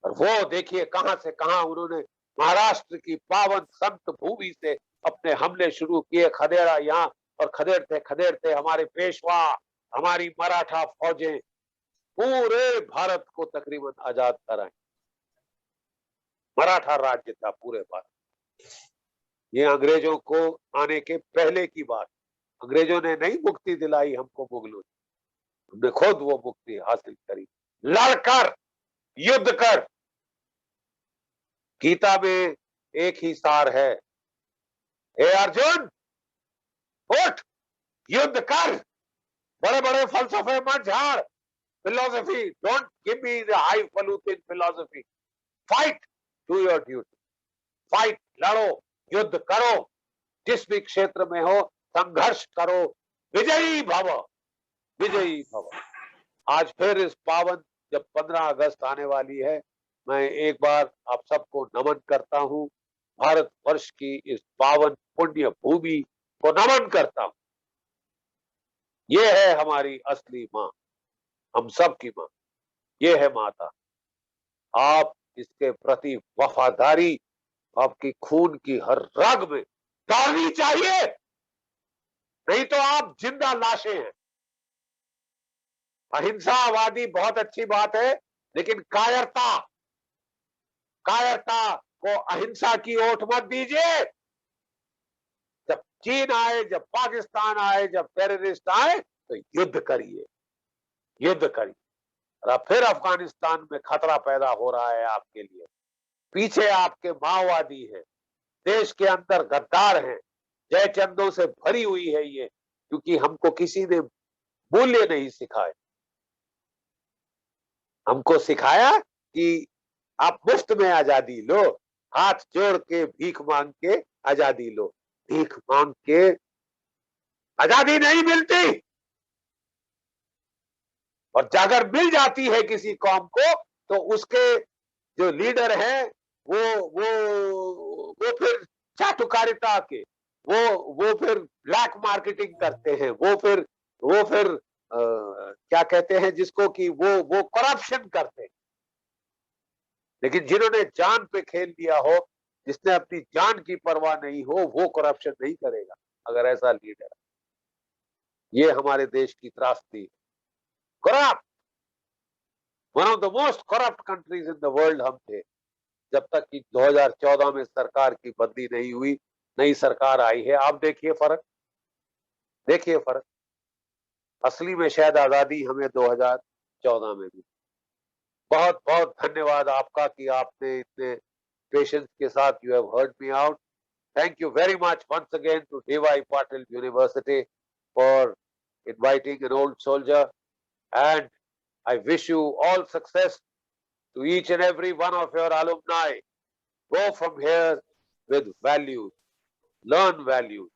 और वो देखिए कहां से कहां उन्होंने महाराष्ट्र की पावन संत भूमि से अपने हमले शुरू किए। खदेड़ा यहाँ और खदेड़ते खदेड़ते हमारे पेशवा, हमारी मराठा फौजें पूरे भारत को तकरीबन आजाद कराए। मराठा राज्य था पूरे भारत। ये अंग्रेजों को आने के पहले की बात। अंग्रेजों ने नहीं मुक्ति दिलाई हमको मुगलों ने, हमने खुद वो मुक्ति हासिल करी, लड़कर, युद्ध कर। गीता में एक ही सार है, हे अर्जुन उठ, युद्ध कर, बड़े बड़े फलसफे मत झाड़। Philosophy, don't give me the highfalutin philosophy. Fight, do your duty, fight, लड़ो, युद्ध करो, जिस भी क्षेत्र में हो संघर्ष करो, विजयी भव, विजयी भव। आज फिर इस पावन, जब 15 अगस्त आने वाली है, मैं एक बार आप सबको नमन करता हूं। भारत वर्ष की इस पावन पुण्य भूमि को नमन करता हूं। ये है हमारी असली मां, हम सब की मां, ये है माता। आप इसके प्रति वफादारी आपकी खून की हर रग में डालनी चाहिए, नहीं तो आप जिंदा लाशें हैं। अहिंसावादी बहुत अच्छी बात है, लेकिन कायरता, कायरता को अहिंसा की ओट मत दीजिए। जब चीन आए, जब पाकिस्तान आए, जब टेररिस्ट आए, तो युद्ध करिए, युद्ध करिए। और फिर अफगानिस्तान में खतरा पैदा हो रहा है आपके लिए। पीछे आपके माओवादी हैं, देश के अंदर गद्दार हैं, जयचंदों से भरी हुई है ये, क्योंकि हमको किसी ने मूल्य नहीं सिखाए। हमको सिखाया कि आप मुफ्त में आजादी लो, हाथ जोड़ के भीख मांग के आजादी लो। भीख मांग के आजादी नहीं मिलती। और अगर मिल जाती है किसी कौम को, तो उसके जो लीडर हैं वो फिर चाटुकारिता के, वो फिर ब्लैक मार्केटिंग करते हैं, वो फिर क्या कहते हैं जिसको कि वो करप्शन करते हैं। लेकिन जिन्होंने जान पे खेल लिया हो, जिसने अपनी जान की परवाह नहीं हो, वो करप्शन नहीं करेगा अगर ऐसा लीडर है। ये हमारे देश की त्रासदी है। Corrupt, one of the most corrupt countries in the world हम थे, जब तक कि 2014 में सरकार की बदली नहीं हुई। नई सरकार आई है, आप देखिए फर्क, देखिए फर्क। असली में शायद आजादी हमें 2014 में मिली। बहुत बहुत धन्यवाद आपका कि आपने इतने patience के साथ you have heard me out. Thank you very much once again to D.Y. Patil University for inviting an old soldier, and I wish you all success to each and every one of your alumni. Go from here with values, learn values.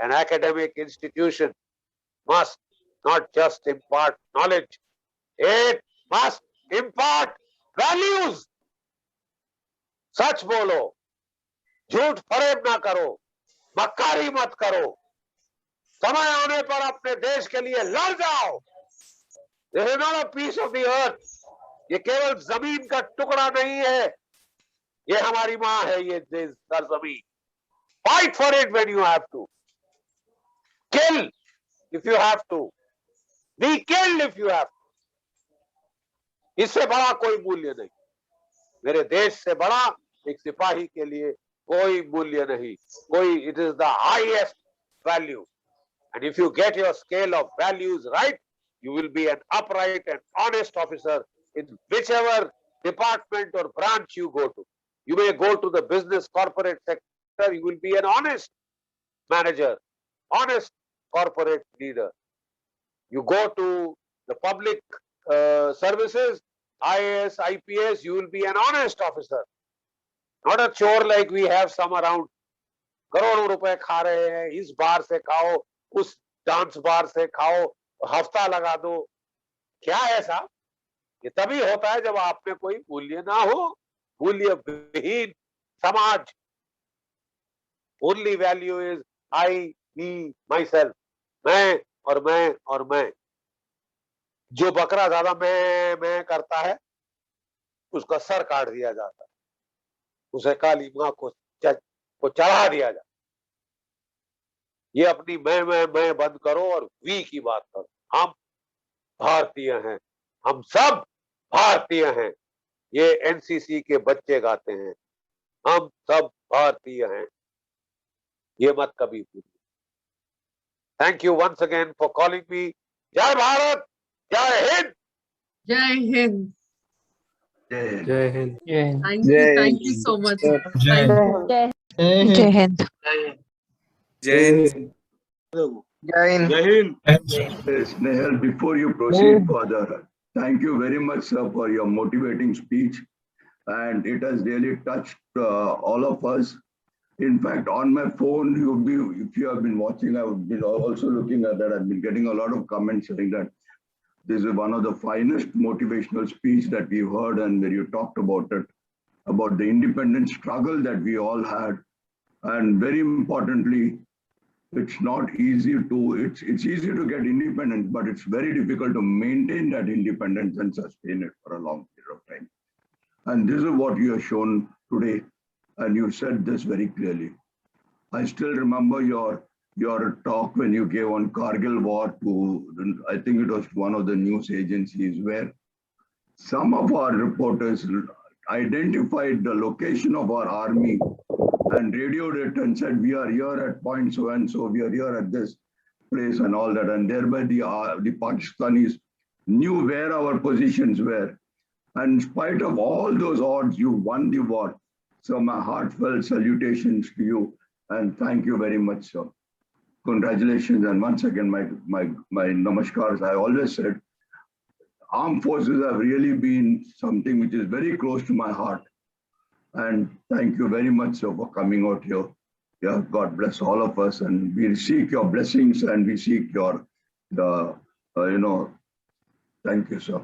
An academic institution must not just impart knowledge, it must impart values. सच बोलो, झूठ फरेब ना करो, मक्कारी मत करो, समय आने पर अपने देश के लिए लड़ जाओ. This is not a piece of the earth. ये केवल जमीन का टुकड़ा नहीं है, ये हमारी माँ है, ये सरजमीन. Fight for it when you have to. Kill if you have to. Be killed if you have to. इससे बड़ा कोई मूल्य नहीं. मेरे देश से बड़ा एक सिपाही के लिए कोई मूल्य नहीं. कोई, it is the highest value. And if you get your scale of values right, you will be an upright and honest officer in whichever department or branch you go to. You may go to the business corporate sector, you will be an honest manager, honest corporate leader. You go to the public services, IAS, IPS, you will be an honest officer. Not a chore like we have some around. करोड़ों रुपए खा रहे हैं, इस बार से खाओ, उस dance bar से खाओ, हफ्ता लगा दो. क्या है ऐसा? ये तभी होता है जब आप में कोई मूल्य ना हो, मूल्य विहीन समाज. Only value is I, me, myself. मैं और मैं और मैं. जो बकरा ज्यादा मैं करता है, उसका सर काट दिया जाता है, उसे काली माँ को चढ़ा दिया जाता. ये अपनी मैं बंद करो और वी की बात करो. हम भारतीय हैं, हम सब भारतीय हैं. ये एनसीसी के बच्चे गाते हैं, हम सब भारतीय हैं. ये मत कभी भूलिए. Thank you once again for calling me. जय भारत, जय Hind. Jai Hind. Yeah. Jai Hind. Thank you so much. Jai Thank you. Jai Hind. Jai Hind. Jai Hind. Snehal, before you proceed further, thank you very much, sir, for your motivating speech. And it has really touched all of us. In fact, on my phone, if you have been watching, I've been also looking at that. I've been getting a lot of comments saying that this is one of the finest motivational speech that we've heard, and where you talked about it, about the independent struggle that we all had. And very importantly, it's not easy to, it's easy to get independence, but it's very difficult to maintain that independence and sustain it for a long period of time. And this is what you have shown today. And you said this very clearly. I still remember your talk when you gave on Kargil war to, I think it was one of the news agencies, where some of our reporters identified the location of our army and radioed it and said, we are here at point so and so, we are here at this place and all that. And thereby the Pakistanis knew where our positions were. And in spite of all those odds, you won the war. So my heartfelt salutations to you, and thank you very much, sir. Congratulations, and once again, my namaskars. I always said, armed forces have really been something which is very close to my heart. And thank you very much, sir, for coming out here. Yeah, God bless all of us, and we seek your blessings and we seek your, thank you, sir.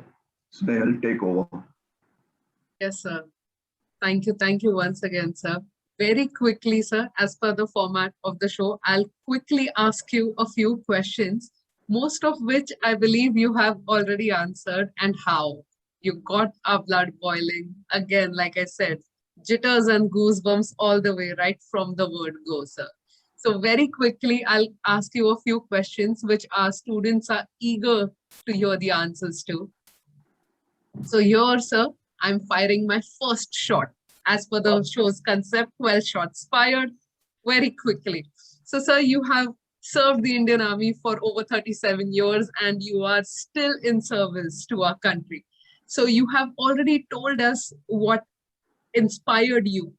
Snehal, take over. Yes, sir. Thank you once again, sir. Very quickly, sir, as per the format of the show, I'll quickly ask you a few questions, most of which I believe you have already answered, and how. You got our blood boiling. Again, like I said, jitters and goosebumps all the way, right from the word go, sir. So very quickly, I'll ask you a few questions which our students are eager to hear the answers to. So here, sir, I'm firing my first shot. As per the show's concept, 12 shots fired. Very quickly. So, sir, you have served the Indian Army for over 37 years and you are still in service to our country. So you have already told us what inspired you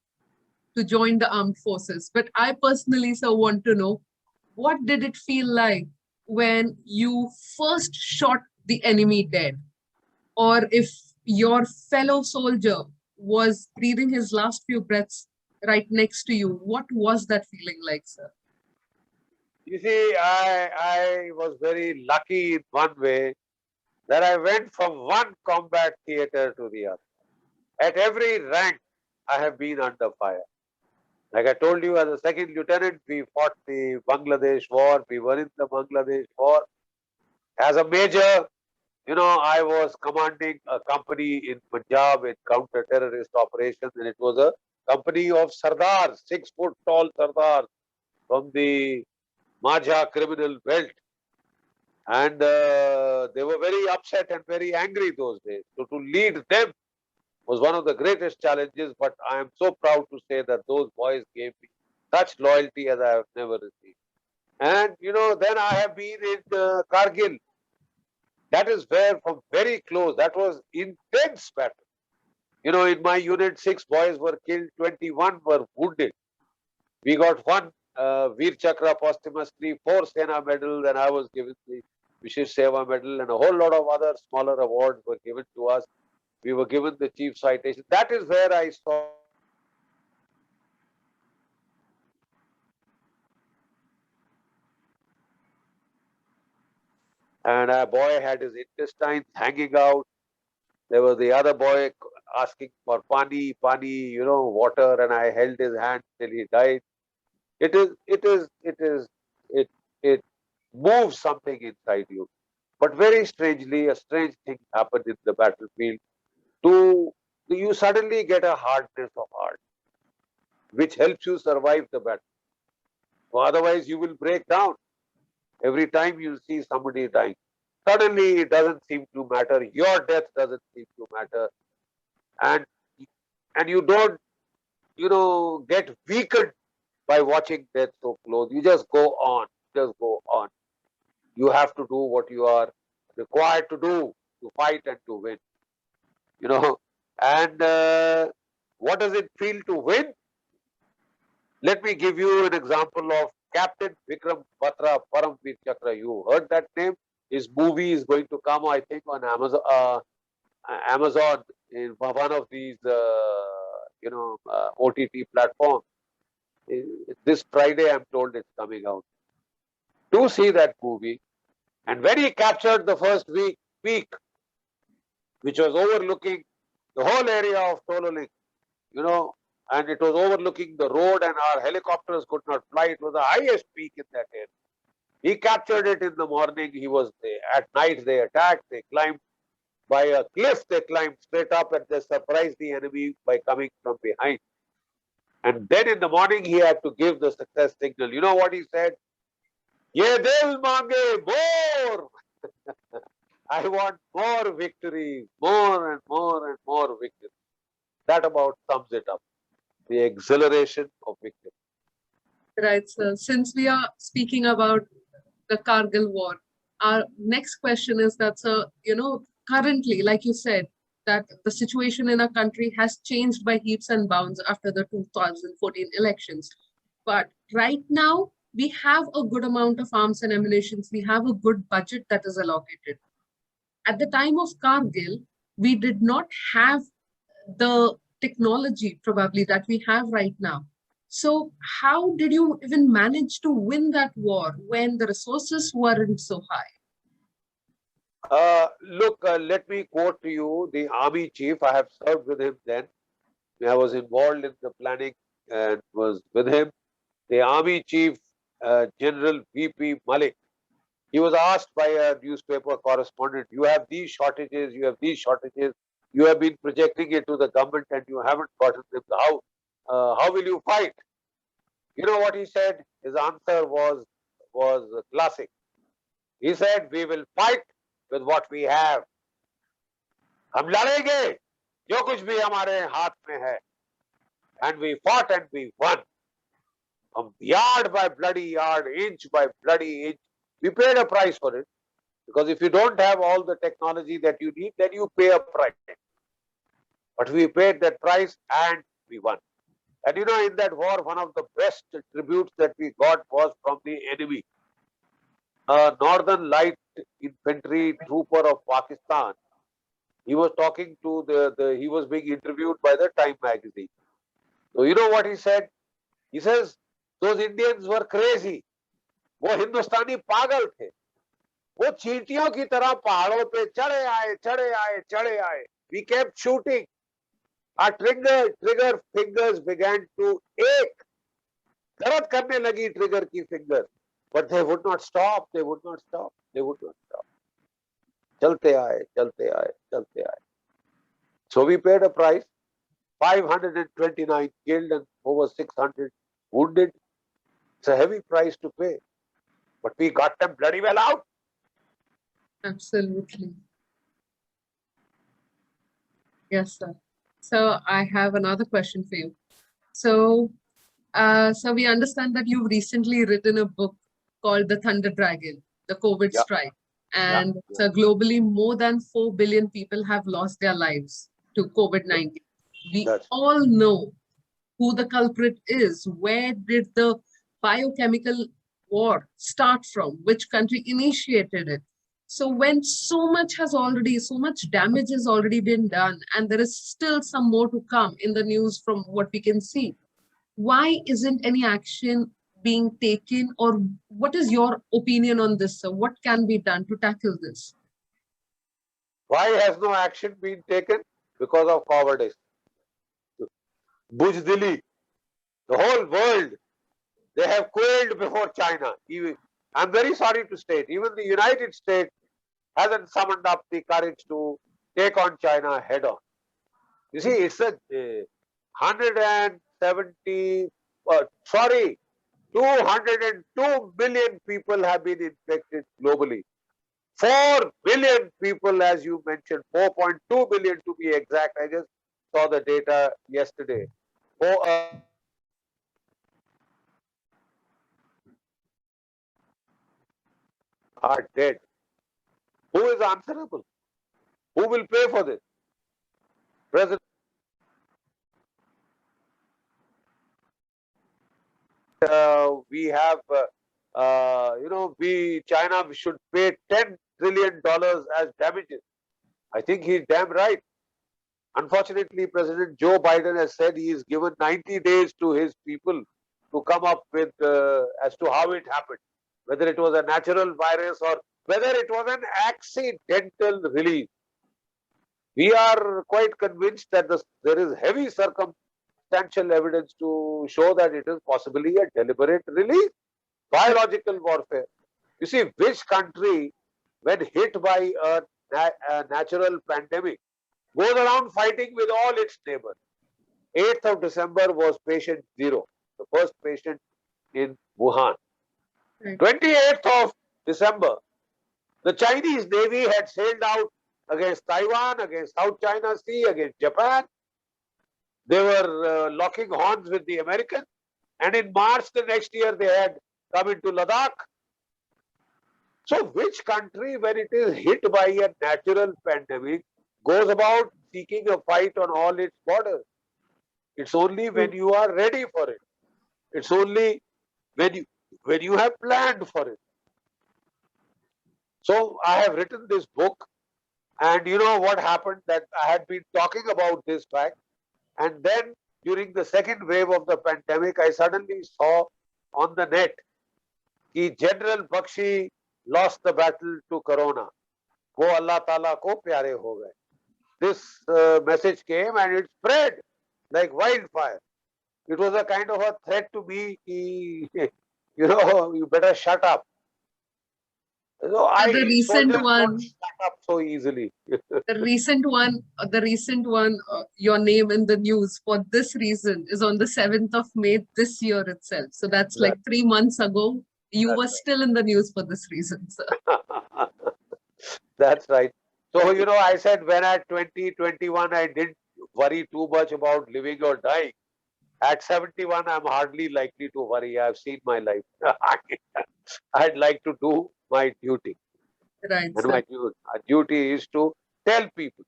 to join the armed forces. But I personally, sir, want to know, what did it feel like when you first shot the enemy dead? Or if your fellow soldier was breathing his last few breaths right next to you, what was that feeling like, sir? You see, I was very lucky in one way that I went from one combat theater to the other. At every rank, I have been under fire. Like I told you, as a second lieutenant, we fought the Bangladesh war. We were in the Bangladesh war. As a major, I was commanding a company in Punjab in counter-terrorist operations, and it was a company of Sardars, 6 foot tall Sardars from the Majha criminal belt. And they were very upset and very angry those days. So to lead them was one of the greatest challenges, but I am so proud to say that those boys gave me such loyalty as I have never received. And then I have been in Kargil. That is where from very close, that was intense battle. In my unit, 6 boys were killed, 21 were wounded. We got 1 Veer Chakra posthumously, 4 Sena medals, and I was given the Vishesh Seva medal, and a whole lot of other smaller awards were given to us. We were given the chief citation. That is where I saw and a boy had his intestines hanging out. There was the other boy asking for pani, water, and I held his hand till he died. It moves something inside you. But very strangely, a strange thing happened in the battlefield. You suddenly get a hardness of heart, which helps you survive the battle. So otherwise, you will break down every time you see somebody dying. Suddenly, it doesn't seem to matter. Your death doesn't seem to matter, and you don't, get weakened by watching death so close. You just go on, You have to do what you are required to do to fight and to win. And what does it feel to win? Let me give you an example of Captain Vikram Batra Paramveer Chakra. You heard that name? His movie is going to come, I think, on Amazon in one of these, OTT platforms. This Friday, I'm told it's coming out. Do see that movie. And when he captured the first peak, which was overlooking the whole area of Tololing, and it was overlooking the road, and our helicopters could not fly. It was the highest peak in that area. He captured it in the morning. He was there. At night, they attacked. They climbed by a cliff. They climbed straight up, and they surprised the enemy by coming from behind. And then in the morning, he had to give the success signal. You know what he said? Ye dil mange more. I want more victories, more and more and more victories. That about sums it up. The exhilaration of victory. Right, sir. Since we are speaking about the Kargil war, our next question is that, sir, currently, like you said, that the situation in our country has changed by heaps and bounds after the 2014 elections. But right now, we have a good amount of arms and ammunitions. We have a good budget that is allocated. At the time of Kargil, we did not have the technology probably that we have right now. So how did you even manage to win that war when the resources weren't so high? Look, let me quote to you the army chief. I have served with him then. I was involved in the planning and was with him. The army chief, General V.P. Malik. He was asked by a newspaper correspondent, you have these shortages, you have these shortages. You have been projecting it to the government and you haven't gotten them. How will you fight? You know what he said? His answer was classic. He said, we will fight with what we have. हम लड़ेंगे जो कुछ भी हमारे हाथ में है. And we fought and we won. From yard by bloody yard, inch by bloody inch. We paid a price for it. Because if you don't have all the technology that you need, then you pay a price. But we paid that price and we won. And in that war, one of the best tributes that we got was from the enemy. A Northern Light Infantry trooper of Pakistan. He was talking to he was being interviewed by the Time magazine. So you know what he said? He says, those Indians were crazy. वो हिंदुस्तानी पागल थे. वो चींटियों की तरह पहाड़ों पे चढ़े आए. We kept shooting. Our trigger fingers began to ache. दर्द करने लगी ट्रिगर की finger. But they would not stop. They would not stop. चलते आए. So we paid a price. 529 killed and over 600 wounded. It's a heavy price to pay. But we got them bloody well out. Absolutely. Yes, sir. So I have another question for you. So we understand that you've recently written a book called The Thunder Dragon, the COVID Yeah. strike. And Yeah. so globally, more than 4 billion people have lost their lives to COVID-19. We That's- all know who the culprit is. Where did the biochemical war start from? Which country initiated it? So when so much damage has already been done, and there is still some more to come in the news from what we can see, why isn't any action being taken, or what is your opinion on this, sir? What can be done to tackle this? Why has no action been taken? Because of cowardice. Bujdili. The whole world, they have quailed before China. I'm very sorry to state, even the United States hasn't summoned up the courage to take on China head on. You see, it's a 202 million people have been infected globally. 4 billion people, as you mentioned, 4.2 billion to be exact. I just saw the data yesterday. Are dead. Who is answerable? Who will pay for this? President, we have, China should pay $10 trillion as damages. I think he's damn right. Unfortunately, President Joe Biden has said he is given 90 days to his people to come up with as to how it happened, whether it was a natural virus or whether it was an accidental release. We are quite convinced that there is heavy circumstantial evidence to show that it is possibly a deliberate release. Biological warfare. You see, which country, when hit by a natural pandemic, goes around fighting with all its neighbors? 8th of December was patient 0, the first patient in Wuhan. 28th of December, the Chinese Navy had sailed out against Taiwan, against South China Sea, against Japan. They were locking horns with the Americans. And in March the next year, they had come into Ladakh. So which country, when it is hit by a natural pandemic, goes about seeking a fight on all its borders? It's only when you are ready for it. It's only when you have planned for it. So I have written this book, and you know what happened, that I had been talking about this fact, and then during the second wave of the pandemic, I suddenly saw on the net that General Bakshi lost the battle to Corona. वो अल्लाह ताला को प्यारे हो गए. This message came and it spread like wildfire. It was a kind of a threat to me, you better shut up. So The recent soldiers one, don't shut up so easily. the recent one, your name in the news for this reason is on the 7th of May this year itself. So that's like 3 months ago. You were still in the news for this reason, sir. That's right. So, I said when at 2021, I didn't worry too much about living or dying. At 71, I'm hardly likely to worry. I've seen my life. I'd like to do my duty. Right, And sir. my duty is to tell people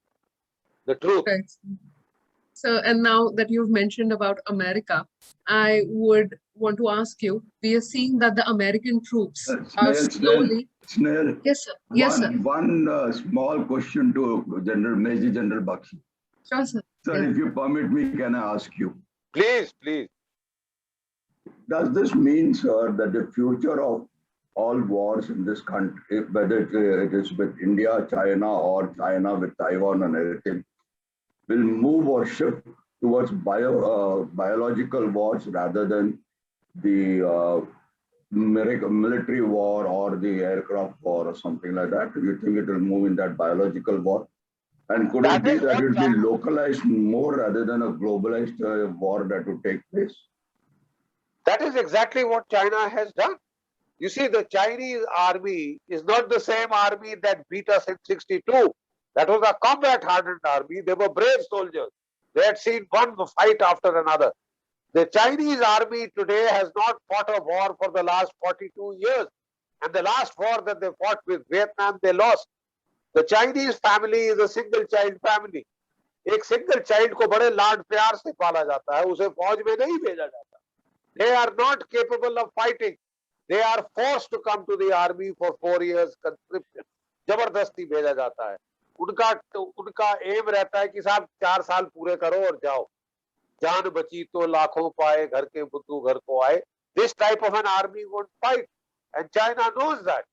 the truth. Right. So, and now that you've mentioned about America, I would want to ask you, we are seeing that the American troops are slowly. Snell. Yes, sir. Yes, sir. One small question to Major General Bakshi. Sure, sir. Sir, Yeah. if you permit me, can I ask you? Please, please. Does this mean, sir, that the future of all wars in this country, whether it is with India, China, or China with Taiwan and everything, will move or shift towards biological wars rather than the military war or the aircraft war or something like that? Do you think it will move in that biological war? And could it be that it will be localized more rather than a globalized war that would take place? That is exactly what China has done. You see, the Chinese army is not the same army that beat us in 62. That was a combat hardened army. They were brave soldiers. They had seen one fight after another. The Chinese army today has not fought a war for the last 42 years. And the last war that they fought with Vietnam, they lost. The Chinese family is a single child family. एक single child को बड़े लाड प्यार से पाला जाता है, उसे फौज में नहीं भेजा जाता. They are not capable of fighting. They are forced to come to the army for 4 years conscription. जबरदस्ती भेजा जाता है. उनका एम रहता है कि साहब 4 साल पूरे करो और जाओ. जान बची तो लाखों पाए, घर के बुद्धू घर को आए. This type of an army won't fight, and China knows that.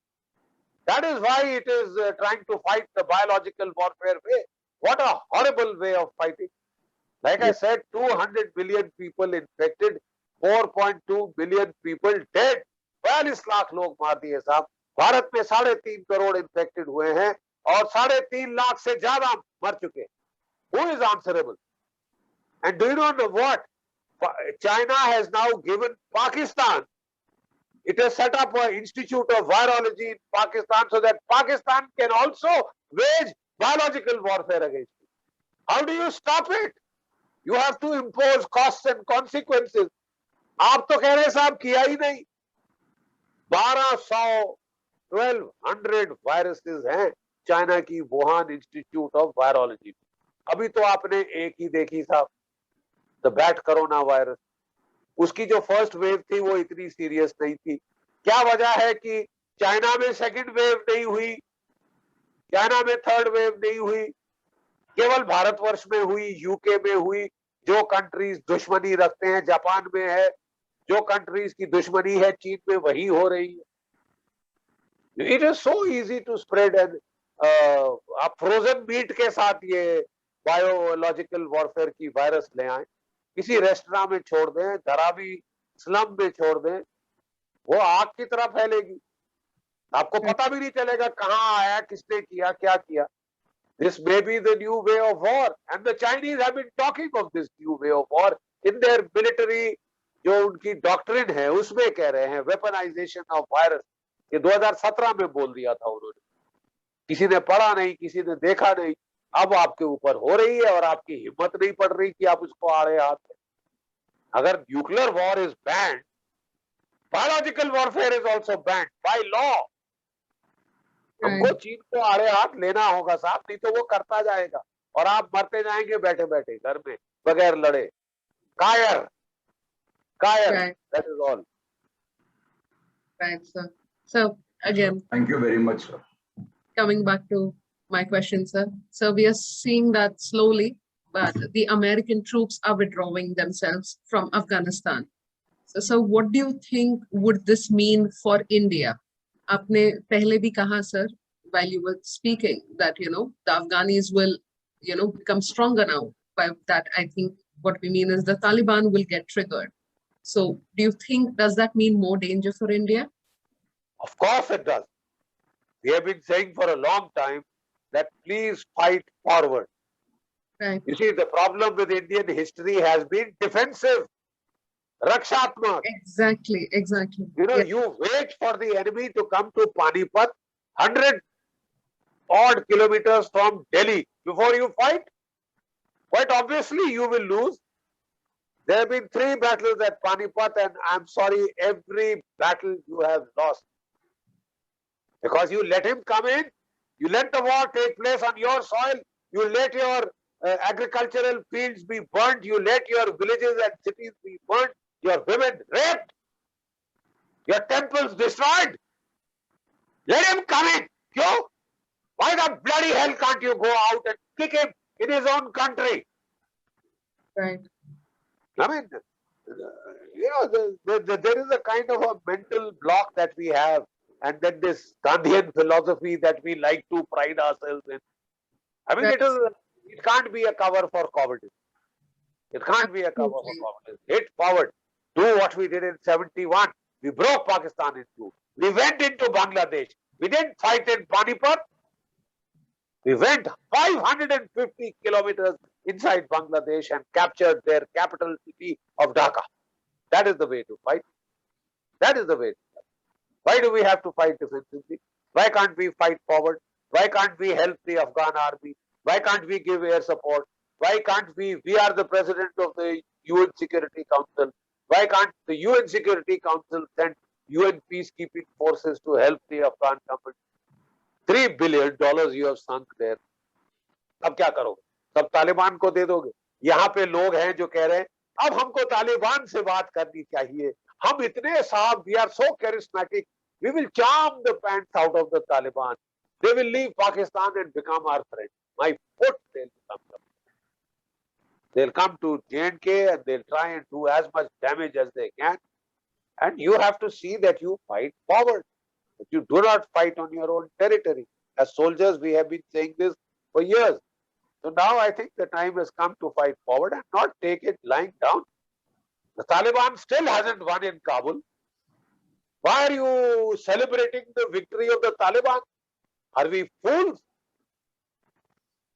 That is why it is trying to fight the biological warfare way. What a horrible way of fighting. Like I said, 200 million people infected, 4.2 billion people dead. 42 lakh लोग मार दिए साहब. भारत में 3.5 crore infected हुए हैं और 3.5 लाख से ज्यादा मर चुके. Who is answerable? And do you know what? China has now given Pakistan. It has set up an institute of virology in Pakistan so that Pakistan can also wage biological warfare against it. How do you stop it? You have to impose costs and consequences. आप तो कह रहे साहब किया ही नहीं. 1200 viruses हैं China की Wuhan institute of virology. अभी तो आपने एक ही देखी साहब, द बैट कोरोना वायरस. उसकी जो फर्स्ट वेव थी वो इतनी सीरियस नहीं थी. क्या वजह है कि चाइना में सेकंड वेव नहीं हुई, चाइना में थर्ड वेव नहीं हुई, केवल भारतवर्ष में हुई, यूके में हुई. जो कंट्रीज दुश्मनी रखते हैं, जापान में है, जो कंट्रीज की दुश्मनी है चीन में, वही हो रही है. It is so easy to spread. And आप फ्रोजन मीट के साथ ये बायोलॉजिकल वॉरफेयर की वायरस ले आए, किसी रेस्टोरेंट में छोड़ दें, धरावी स्लम में छोड़ दें, वो आग की तरह फैलेगी. आपको पता भी नहीं चलेगा कहां आया, किसने किया, क्या किया. This may be the new way of war, and the Chinese have been talking of this new way of war in their military. जो उनकी डॉक्ट्रिन है उसमें कह रहे हैं वेपनाइजेशन ऑफ वायरस. ये 2017 में बोल दिया था उन्होंने. किसी ने पढ़ा नहीं, किसी ने देखा नहीं. अब आपके ऊपर हो रही है और आपकी हिम्मत नहीं पड़ रही कि आप उसको आड़े हाथ दें. अगर nuclear war is band, biological warfare is also band by law. हमको चीन को आड़े हाथ लेना होगा साहब, नहीं तो वो करता जाएगा और आप मरते जाएंगे बैठे बैठे घर में बगैर लड़े. कायर कायर. That is all. Right, sir. So again, Thank you very much, sir. coming back to my question, sir. So we are seeing that slowly, but the American troops are withdrawing themselves from Afghanistan. So what do you think would this mean for India? आपने पहले भी कहा, sir, while you were speaking, that the Afghanis will become stronger now. By that, I think what we mean is the Taliban will get triggered. So do you think, does that mean more danger for India? Of course it does. We have been saying for a long time that please fight forward. Right. You see, the problem with Indian history has been defensive, rakshatmak. Exactly. You wait for the enemy to come to Panipat, 100 odd kilometers from Delhi before you fight. Quite obviously, you will lose. There have been 3 battles at Panipat, and I'm sorry, every battle you have lost. Because you let him come in, you let the war take place on your soil, you let your agricultural fields be burnt, you let your villages and cities be burnt, your women raped, your temples destroyed. Let him come in. Kyun? Why the bloody hell can't you go out and kick him in his own country? Right. I mean, there is a kind of a mental block that we have, and then this Gandhian philosophy that we like to pride ourselves in. I mean, Right. it can't be a cover for cowardice. It can't be a cover for Absolutely. cowardice. Hit forward. Do what we did in 71. We broke Pakistan in two. We went into Bangladesh. We didn't fight in Panipat. We went 550 kilometers inside Bangladesh and captured their capital city of Dhaka. That is the way to fight. That is the way to fight. Why do we have to fight defensively? Why can't we fight forward? Why can't we help the Afghan army? Why can't we give air support? Why can't we are the president of the UN Security Council. Why can't the UN Security Council send UN peacekeeping forces to help the Afghan government? $3 billion you have sunk there. अब क्या करोगे? सब तालिबान को दे दोगे? यहाँ पे लोग हैं जो कह रहे हैं अब हमको तालिबान से बात करनी चाहिए. हम इतने साहब, we are so charismatic. We will charm the pants out of the Taliban. They will leave Pakistan and become our friend. My foot, they'll become them. They'll come to J&K and they'll try and do as much damage as they can. And you have to see that you fight forward. That you do not fight on your own territory. As soldiers, we have been saying this for years. So now I think the time has come to fight forward and not take it lying down. The Taliban still hasn't won in Kabul. Why are you celebrating the victory of the Taliban? Are we fools?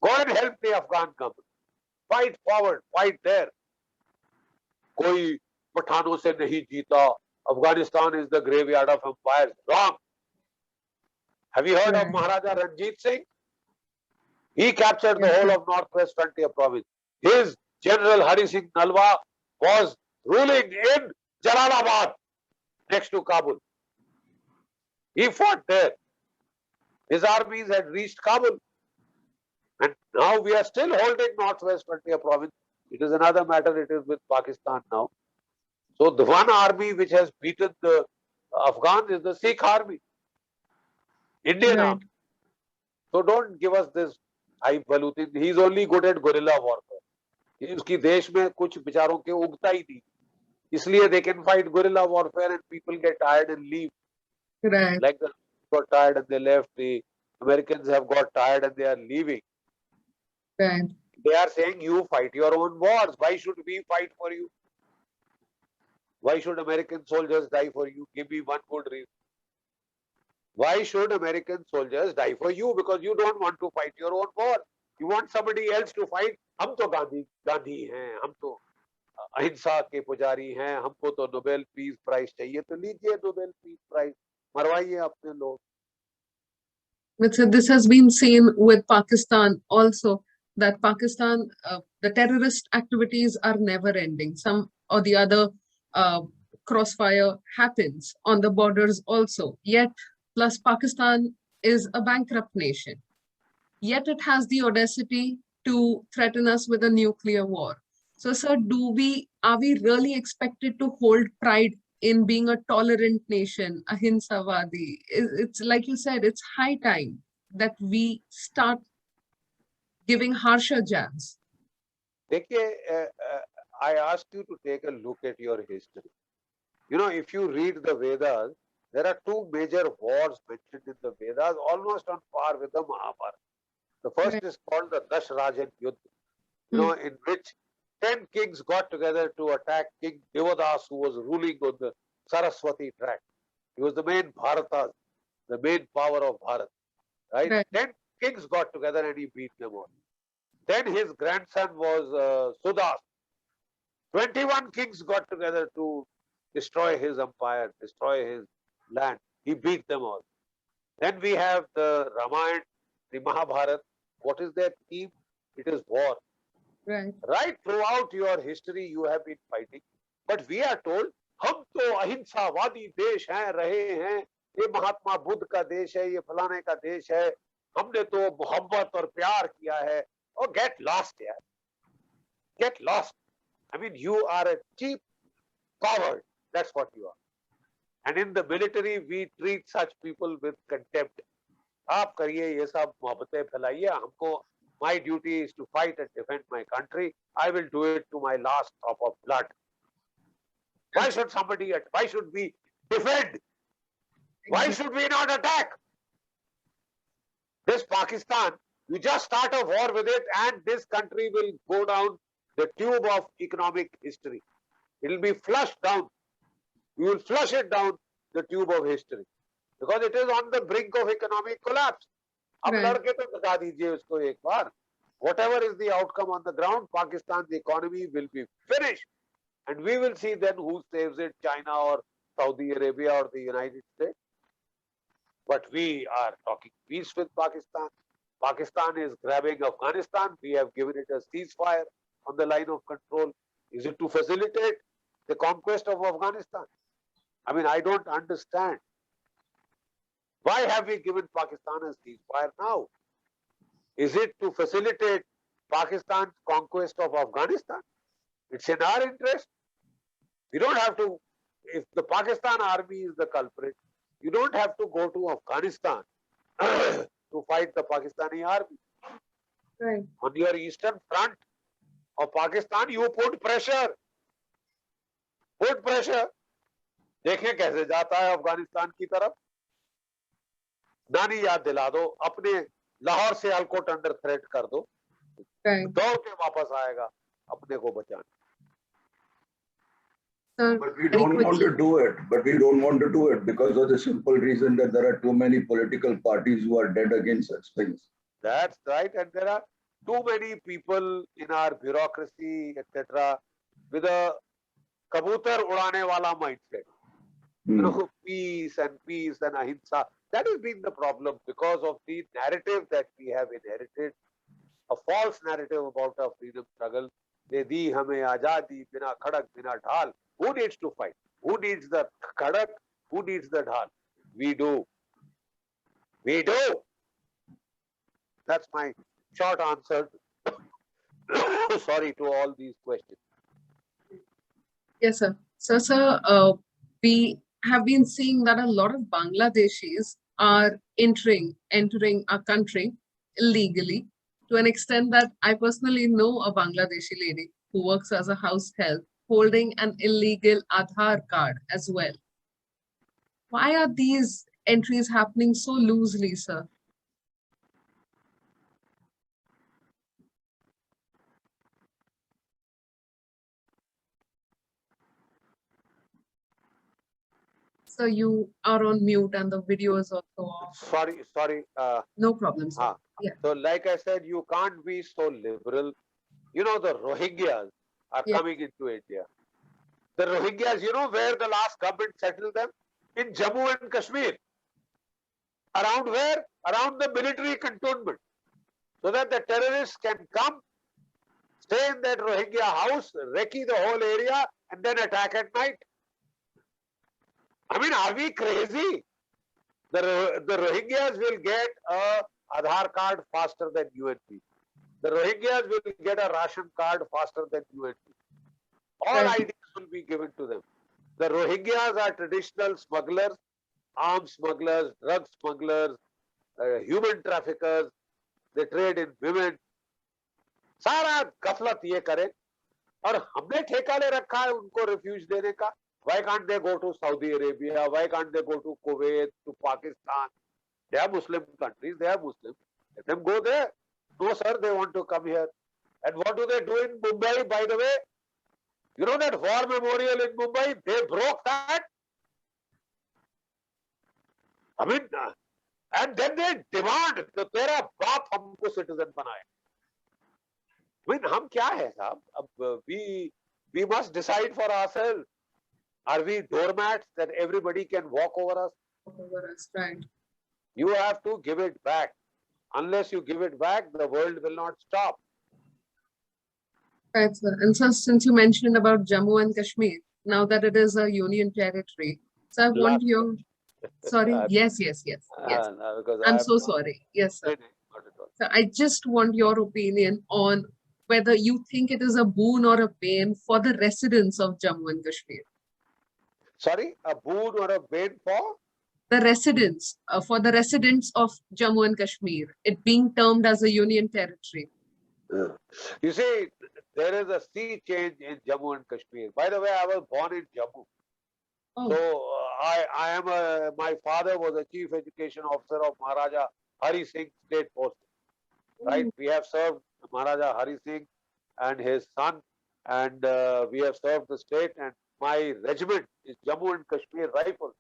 Go and help the Afghan government. Fight forward, fight there. कोई पठानों से नहीं जीता. Afghanistan is the graveyard of empires. Wrong. Have you heard of Maharaja Ranjit Singh? He captured the whole of Northwest Frontier province. His General Hari Singh Nalwa was ruling in Jalalabad, next to Kabul. He fought there. His armies had reached Kabul. And now we are still holding Northwest Frontier province. It is another matter, it is with Pakistan now. So the one army which has beaten the Afghans is the Sikh army. Indian army. So don't give us this highfalutin. He is only good at guerrilla warfare. उसकी देश में कुछ विचारों के उगता ही नहीं. इसलिए they can fight guerrilla warfare and people get tired and leave. Right. Like the got tired and they left. The Americans have got tired and they are leaving. Right. They are saying you fight your own wars. Why should we fight for you? Why should American soldiers die for you? Give me one good reason. Why should American soldiers die for you? Because you don't want to fight your own war. You want somebody else to fight. हम तो गांधी हैं, हम तो अहिंसा के पुजारी हैं, हमको तो नोबेल पीस प्राइज चाहिए, तो लीजिए नोबेल पीस प्राइज, मरवाइए अपने लोग. But so this has been seen with Pakistan also, that Pakistan, the terrorist activities are never ending. Some or the other crossfire happens on the borders also. Yet, plus Pakistan is a bankrupt nation. Yet it has the audacity to threaten us with a nuclear war. So, sir, are we really expected to hold pride in being a tolerant nation, ahinsavadi? It's like you said, it's high time that we start giving harsher jabs. देखिए, I ask you to take a look at your history. You know, if you read the Vedas, there are two major wars mentioned in the Vedas, almost on par with the Mahabharata. The first is called the Dashrajan Yuddha, you know, in which 10 kings got together to attack King Devadas, who was ruling on the Saraswati tract. He was the main Bharata, the main power of Bharat. Right? 10 kings got together and he beat them all. Then his grandson was Sudas. 21 kings got together to destroy his empire, destroy his land. He beat them all. Then we have the Ramayana, the Mahabharata. What is their theme? It is war. Right. Right throughout your history, you have been fighting. But we are told, हम तो अहिंसावादी देश हैं, रहे हैं, ये महात्मा बुद्ध का देश है, ये फलाने का देश है, हमने तो मोहब्बत और प्यार किया है, Oh, get lost, yeah. Get lost. I mean, you are a cheap coward. That's what you are. And in the military, we treat such people with contempt. आप करिए ये सब मोहब्बतें फैलाइए हमको. My duty is to fight and defend my country. I will do it to my last drop of blood. Why should why should we defend? Why should we not attack? This Pakistan, you just start a war with it and this country will go down the tube of economic history. It will be flushed down. You will flush it down the tube of history. Because it is on the brink of economic collapse. अब Right. लड़के तो बता दीजिए उसको एक बार. Whatever is the outcome on the ground, Pakistan's economy will be finished. And we will see then who saves it, China or Saudi Arabia or the United States. But we are talking peace with Pakistan. Pakistan is grabbing Afghanistan. We have given it a ceasefire on the line of control. Is it to facilitate the conquest of Afghanistan? I mean, I don't understand. Why have we given Pakistan a ceasefire now? Is it to facilitate Pakistan's conquest of Afghanistan? It's in our interest. We don't have to, if the Pakistan army is the culprit, you don't have to go to Afghanistan to fight the Pakistani army. Right. On your eastern front of Pakistan, you put pressure. Put pressure. देखें कैसे जाता है अफगानिस्तान की तरफ. नानी याद दिला दो, अपने लाहौर से सियालकोट अंडर थ्रेट कर दो, Right. दौड़ के वापस आएगा अपने को बचाने. Sir, But we very don't want quickly. to do it. But we don't want to do it because of the simple reason that there are too many political parties who are dead against such things. That's right, and there are too many people in our bureaucracy, etc., with a kabutar udane wala mindset. You know, peace and ahimsa. That has been the problem because of the narrative that we have inherited, a false narrative about our freedom struggle. De di hame azadi bina khadak bina dhal. Who needs to fight? Who needs the khadak? Who needs the dhal? We do. We do. That's my short answer. Sorry to all these questions. Yes, sir. So, sir, we have been seeing that a lot of Bangladeshis are entering our country illegally, to an extent that I personally know a Bangladeshi lady who works as a house help holding an illegal Aadhaar card as well. Why are these entries happening so loosely, sir? So you are on mute and the video is also off. Sorry. No problem, sir. Yeah. So like I said, you can't be so liberal. You know, the Rohingyas are Yeah. coming into India. The Rohingyas, you know where the last government settled them? In Jammu and Kashmir. Around where? Around the military cantonment. So that the terrorists can come, stay in that Rohingya house, recce the whole area, and then attack at night. I mean, are we crazy? The Rohingyas will get a Aadhaar card faster than UNP. The Rohingyas will get a ration card faster than UNP. All Right. ideas will be given to them. The Rohingyas are traditional smugglers, arms smugglers, drug smugglers, human traffickers. They trade in women. सारा गफलत ये करें और हमने ठेका ले रखा है उनको रिफ्यूज देने का. Why can't they go to Saudi Arabia? Why can't they go to Kuwait, to Pakistan? They are Muslim countries. They are Muslim. Let them go there. No, sir, they want to come here. And what do they do in Mumbai, by the way? You know that war memorial in Mumbai? They broke that. I mean, and then they demand that तेरा बाप हमको citizen बनाए. I mean, हम क्या है साहब? अब we must decide for ourselves. Are we doormats that everybody can walk over us? Over us, right. You have to give it back. Unless you give it back, the world will not stop. Right, sir. And sir, since you mentioned about Jammu and Kashmir, now that it is a union territory, so I want your, sorry, yes. Because I'm so sorry. Yes, sir. Not at all. So I just want your opinion on whether you think it is a boon or a bane for the residents of Jammu and Kashmir. Sorry, a boon or a bane for? The residents, for the residents of Jammu and Kashmir, it being termed as a union territory. You see, there is a sea change in Jammu and Kashmir. By the way, I was born in Jammu. Oh. So my father was a chief education officer of Maharaja Hari Singh State Forces. Right? We have served Maharaja Hari Singh and his son, and we have served the state. And my regiment is Jammu and Kashmir Rifles.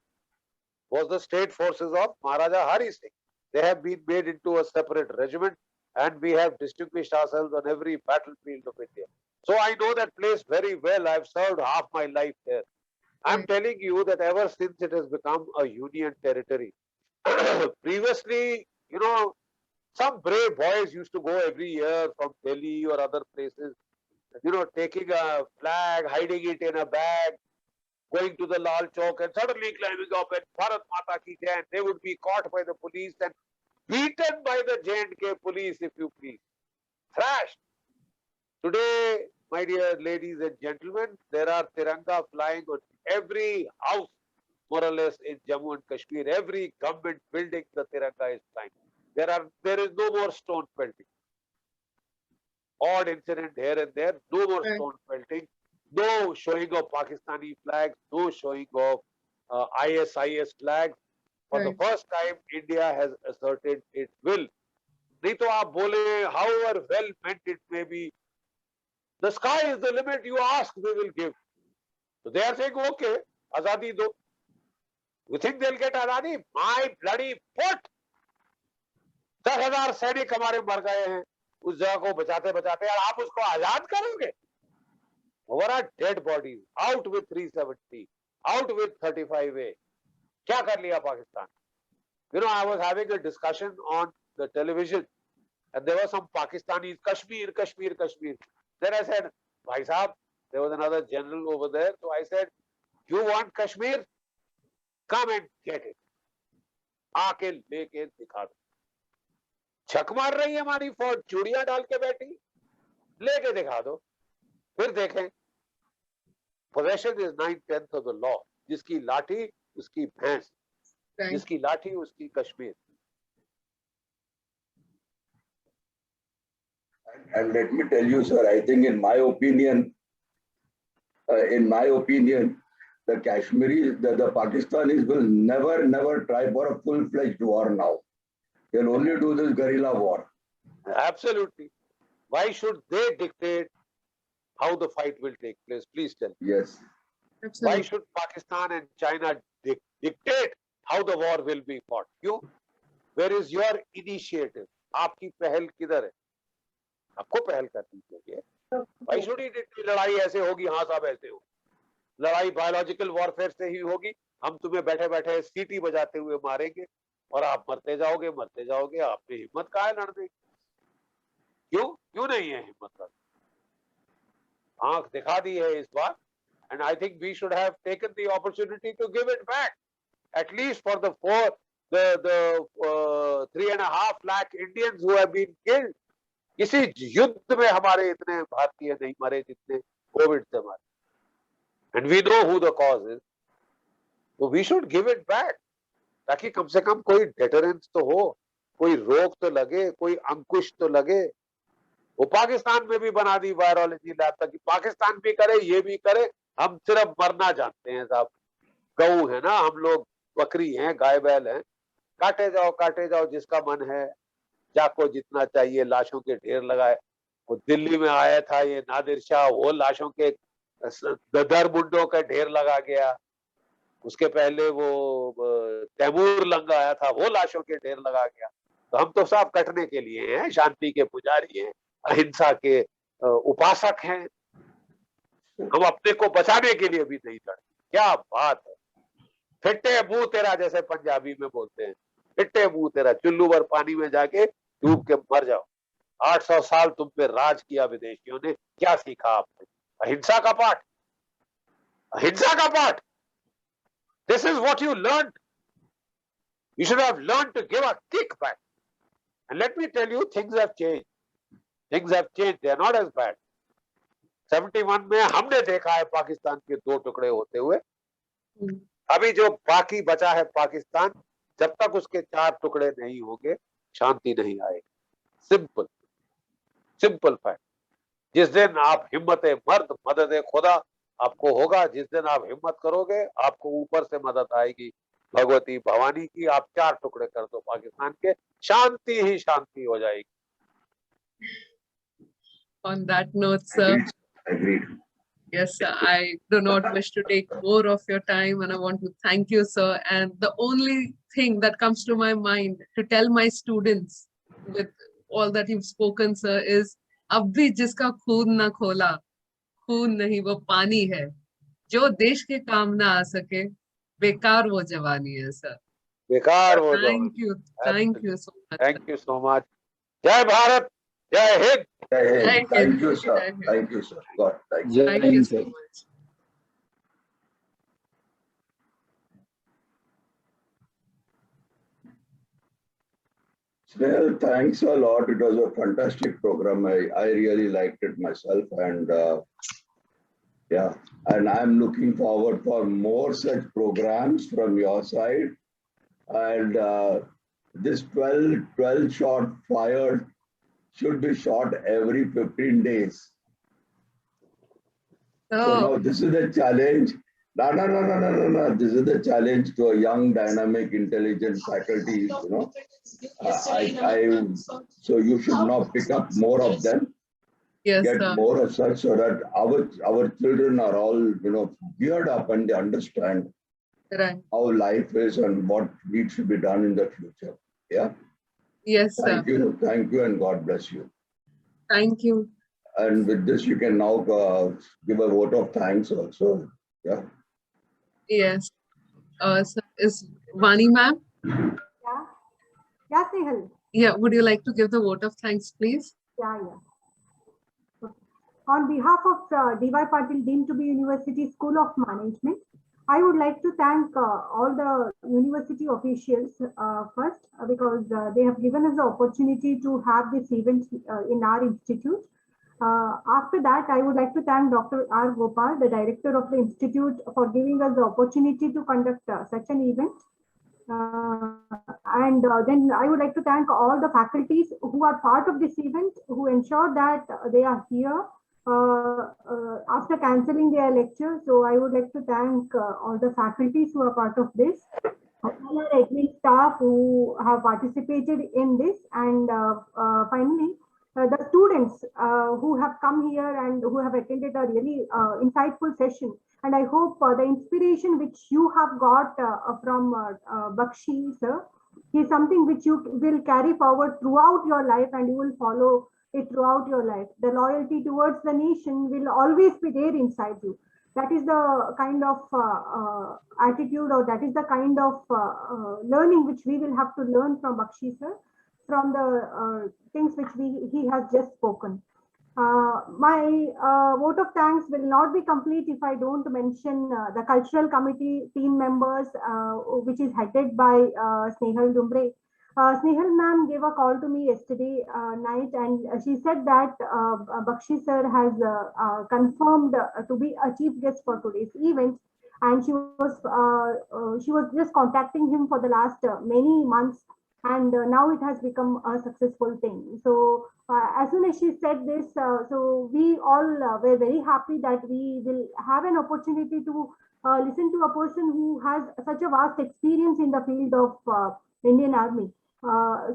Was the state forces of Maharaja Hari Singh. They have been made into a separate regiment, and we have distinguished ourselves on every battlefield of India. So I know that place very well. I've served half my life there. I'm telling you that ever since it has become a union territory, previously, you know, some brave boys used to go every year from Delhi or other places, you know, taking a flag, hiding it in a bag, going to the Lal Chowk and suddenly climbing up and Bharat Mata Ki Jai, and they would be caught by the police and beaten by the J&K police, if you please, thrashed. Today, my dear ladies and gentlemen, there are Tiranga flying on every house, more or less, in Jammu and Kashmir. Every government building, the Tiranga is flying. There is no more stone pelting. Odd incident here and there, no more stone pelting. No showing of Pakistani flags, no showing of ISIS flags. For the first time, India has asserted its will. नहीं तो आप बोले, however well meant it may be, the sky is the limit. You ask, we will give. So they are saying, okay, azadi do. You think they'll get azadi? My bloody foot! 10,000 सैनिक हमारे मर गए हैं उस जगह को बचाते बचाते, और आप उसको आजाद करोगे? What are dead bodies? Out with 370, out with 35A. क्या कर लिया Pakistan? You know, I was having a discussion on the television, and there were some Pakistanis, Kashmir, Kashmir, Kashmir. Then I said, Bhai Sahab, there was another general over there. So I said, you want Kashmir? Come and get it. आके लेके दिखा दो. छक मार रही है हमारी फौज, चूड़ियां डाल के बैठी, लेके दिखा दो, फिर देखें. Possession is 9/10 of the law. जिसकी लाठी उसकी भैंस, जिसकी लाठी उसकी Kashmir. And let me tell you, sir, I think in my opinion, the Kashmiris, the Pakistanis will never try for a full-fledged war now. They'll only do this guerrilla war. Absolutely. Why should they dictate how the fight will take place? Please tell me. Yes. Absolutely. Why should Pakistan and China dictate how the war will be fought? You? Where is your initiative? आपकी पहल किधर है? आपको पहल करनी चाहिए. Why should it be लड़ाई ऐसे होगी, हाँ साहब ऐसे हो. लड़ाई बायोलॉजिकल वॉरफेयर से ही होगी. हम तुम्हें बैठे बैठे सीटी बजाते हुए मारेंगे और आप मरते जाओगे. आपने हिम्मत कहाँ है लड़ने की? क्यों नहीं है हिम्मत? आंख दिखा दी है इस बार. And I think we should have taken the opportunity to give it back, at least for the 3.5 lakh Indians who have been killed. किसी युद्ध में हमारे इतने भारतीय नहीं मरे जितने कोविड से मरे. And we know who the cause is. So we should give it back, ताकि कम से कम कोई deterrence तो हो, कोई रोक तो लगे, कोई अंकुश तो लगे. वो पाकिस्तान में भी बना दी वायरोलॉजी लैब, ताकि पाकिस्तान भी करे, ये भी करे. हम सिर्फ मरना जानते हैं साहब. गऊ है ना हम लोग, बकरी हैं, गाय बैल हैं. काटे जाओ जिसका मन है. जाको जितना चाहिए लाशों के ढेर लगाए. वो दिल्ली में आया था ये नादिर शाह, वो लाशों के गदर मुंडों का ढेर लगा गया. उसके पहले वो तैमूर लंग आया था, वो लाशों के ढेर लगा गया. तो हम तो सब कटने के लिए हैं, शांति के पुजारी हैं, अहिंसा के उपासक हैं. हम अपने को बचाने के लिए भी नहीं लड़ते. क्या बात है. फिट्टे मुंह तेरा, जैसे पंजाबी में बोलते हैं, फिट्टे मुंह तेरा. चुल्लू भर पानी में जाके डूब के मर जाओ. 800 साल तुम पे राज किया विदेशियों ने. क्या सीखा आपने? अहिंसा का पाठ. अहिंसा का पाठ. This is what you learned. You should have learned to give a kick back And let me tell you, things have changed. Things have changed. They are not as bad. 71 में हमने देखा है पाकिस्तान के 2 टुकड़े होते हुए. अभी जो बाकी बचा है पाकिस्तान, जब तक उसके 4 टुकड़े नहीं होंगे, शांति नहीं आएगी. Simple fact. जिस दिन आप हिम्मते मर्द मदद खुदा आपको होगा, जिस दिन आप हिम्मत करोगे, आपको ऊपर से मदद आएगी भगवती भवानी की. आप 4 टुकड़े कर दो पाकिस्तान के, शांति ही शांति हो जाएगी. On that note, sir. Agreed. Yes, sir. I do not wish to take more of your time, and I want to thank you, sir. And the only thing that comes to my mind to tell my students with all that you've spoken, sir, is अब भी जिसका खून ना खोला, खून नहीं वो पानी है. जो देश के काम ना आ सके, बेकार वो जवानी है, sir. बेकार वो Thank you so much. Thank you so much. जय भारत, जय Hind. Thank you, sir. Thank you, sir. God, thank you. Thank you so much. Well, thanks a lot. It was a fantastic program. I really liked it myself, and yeah, and I'm looking forward for more such programs from your side. And this 12 shot fired should be shot every 15 days. So now this is the challenge. No. This is the challenge to a young, dynamic, intelligent faculty. You know, so you should now pick up more of them. Yes, Get sir. more of such, so that our children are all geared up and they understand Right. how life is and what needs to be done in the future. Yeah. Yes, sir. Thank you, and God bless you. Thank you. And with this, you can now give a vote of thanks also. Yeah. Yes. So is Vani ma'am? Yeah, Snehal. Yeah, would you like to give the vote of thanks, please? Yeah. On behalf of D.Y. Patil, Dean to be University School of Management, I would like to thank all the university officials first because they have given us the opportunity to have this event in our institute. After that, I would like to thank Dr. R. Gopal, the director of the institute, for giving us the opportunity to conduct such an event. And then I would like to thank all the faculties who are part of this event, who ensure that they are here after cancelling their lecture. So I would like to thank all the faculties who are part of this, all our admin staff who have participated in this, and finally, the students who have come here and who have attended a really insightful session. And I hope the inspiration which you have got from Bakshi, sir, is something which you will carry forward throughout your life, and you will follow it throughout your life. The loyalty towards the nation will always be there inside you. That is the kind of attitude, or that is the kind of learning which we will have to learn from Bakshi, sir, from the things which he has just spoken. My vote of thanks will not be complete if I don't mention the cultural committee team members, which is headed by Snehal Dumbre. Snehal ma'am gave a call to me yesterday night, and she said that Bakshi sir has confirmed to be a chief guest for today's event, and she was just contacting him for the last many months, and now it has become a successful thing. So as soon as she said this, so we all were very happy that we will have an opportunity to listen to a person who has such a vast experience in the field of Indian Army.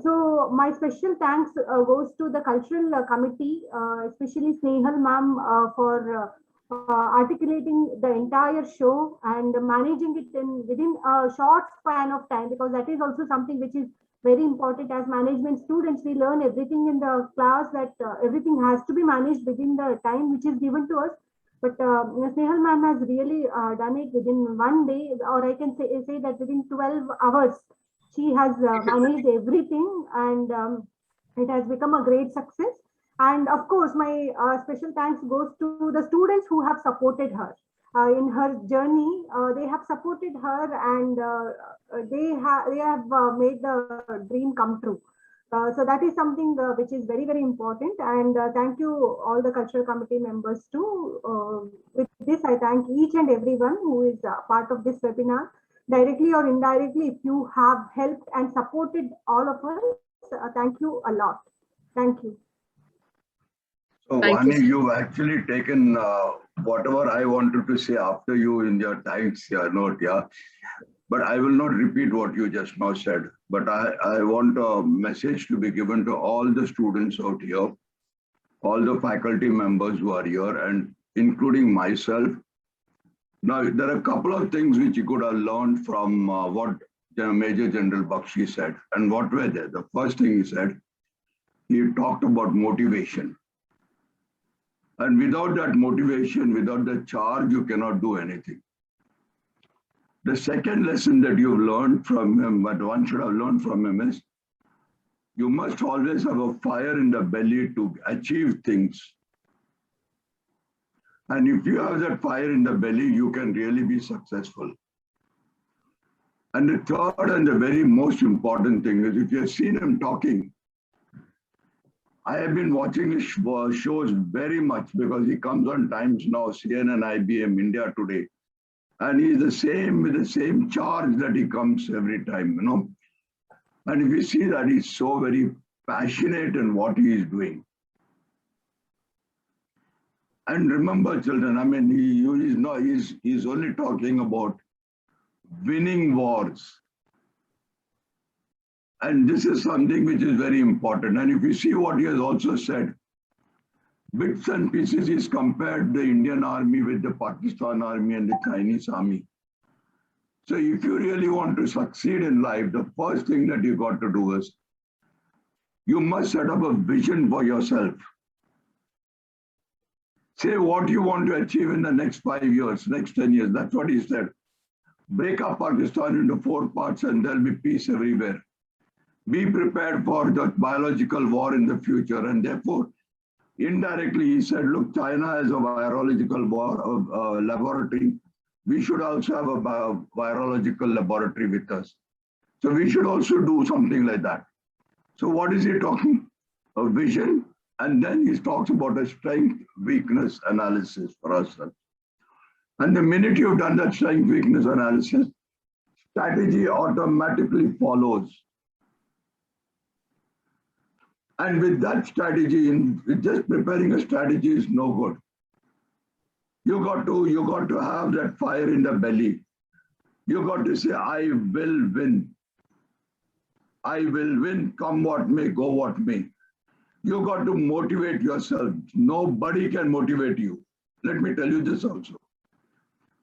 So my special thanks goes to the cultural committee, especially Snehal ma'am, for articulating the entire show and managing it within a short span of time, because that is also something which is very important. As management students, we learn everything in the class, that everything has to be managed within the time which is given to us. But Snehal ma'am has really done it within one day, or I can say that within 12 hours. She has managed everything, and it has become a great success. And of course, my special thanks goes to the students who have supported her in her journey. They have supported her, and they have made the dream come true. So that is something which is very, very important. And thank you all the cultural committee members too. With this, I thank each and everyone who is part of this webinar. Directly or indirectly, if you have helped and supported all of us, thank you a lot. Thank you. So, Thank you, Vani, sir. you've actually taken whatever I wanted to say after you in your thanks note, yeah. But I will not repeat what you just now said. But I want a message to be given to all the students out here, all the faculty members who are here, and including myself. Now, there are a couple of things which you could have learned from what Major General Bakshi said. And what were they? The first thing he said, he talked about motivation. And without that motivation, without the charge, you cannot do anything. The second lesson that you've learned from him, but one should have learned from him, is you must always have a fire in the belly to achieve things. And if you have that fire in the belly, you can really be successful. And the third and the very most important thing is, if you've seen him talking, I have been watching his shows very much because he comes on Times Now, CNN, IBM, India Today. And he's the same with the same charge that he comes every time, you know. And if you see that he's so very passionate in what he is doing. And remember, children, I mean, he's only talking about winning wars. And this is something which is very important. And if you see what he has also said, bits and pieces, he's compared the Indian army with the Pakistan army and the Chinese army. So if you really want to succeed in life, the first thing that you got to do is, you must set up a vision for yourself. Say what you want to achieve in the next 5 years, next 10 years. That's what he said. Break up Pakistan into 4 parts and there'll be peace everywhere. Be prepared for the biological war in the future. And therefore, indirectly, he said, look, China has a virological war, laboratory. We should also have a virological laboratory with us. So we should also do something like that. So what is he talking? A vision. And then he talks about a strength weakness analysis for ourselves. And the minute you've done that strength weakness analysis, strategy automatically follows. And with that strategy, just preparing a strategy is no good. You got to have that fire in the belly. You got to say, I will win. I will win, come what may, go what may. You got to motivate yourself. Nobody can motivate you. Let me tell you this also.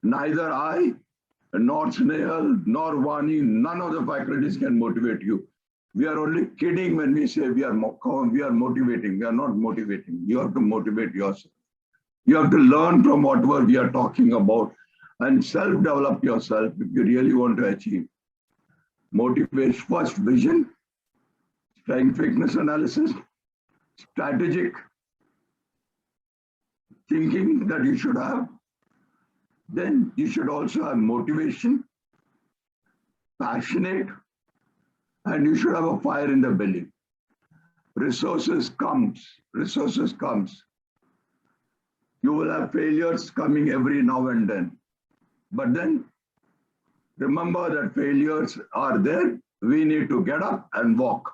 Neither I, nor Snehal, nor Vani, none of the faculties can motivate you. We are only kidding when we say we are motivating. We are not motivating. You have to motivate yourself. You have to learn from whatever we are talking about and self-develop yourself if you really want to achieve. Motivate first vision, strength weakness analysis, strategic thinking that you should have. Then you should also have motivation, passionate, and you should have a fire in the belly. Resources comes. You will have failures coming every now and then. But then remember that failures are there. We need to get up and walk.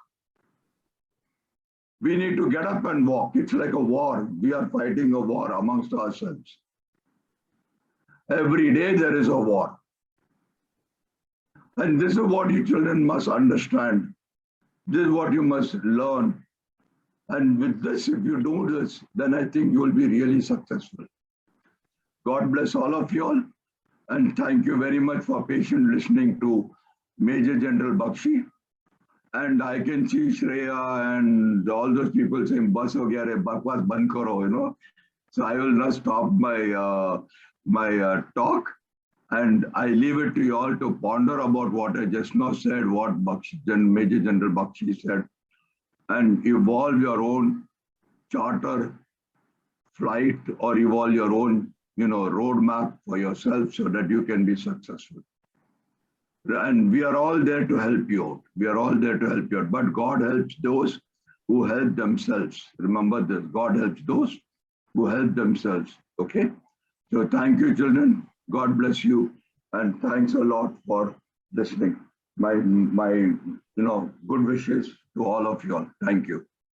We need to get up and walk. It's like a war. We are fighting a war amongst ourselves. Every day there is a war. And this is what you children must understand. This is what you must learn. And with this, if you do this, then I think you will be really successful. God bless all of you all. And thank you very much for patient listening to Major General Bakshi. And I can see Shreya and all those people saying, "Bas ho gaya re, bakwas band karo," you know. So I will now stop my talk, and I leave it to you all to ponder about what I just now said, what Major General Bakshi said, and evolve your own charter, flight, or evolve your own, roadmap for yourself so that you can be successful. And we are all there to help you out. We are all there to help you out. But God helps those who help themselves. Remember this, God helps those who help themselves. Okay? So thank you, children. God bless you. And thanks a lot for listening. My good wishes to all of you all. Thank you.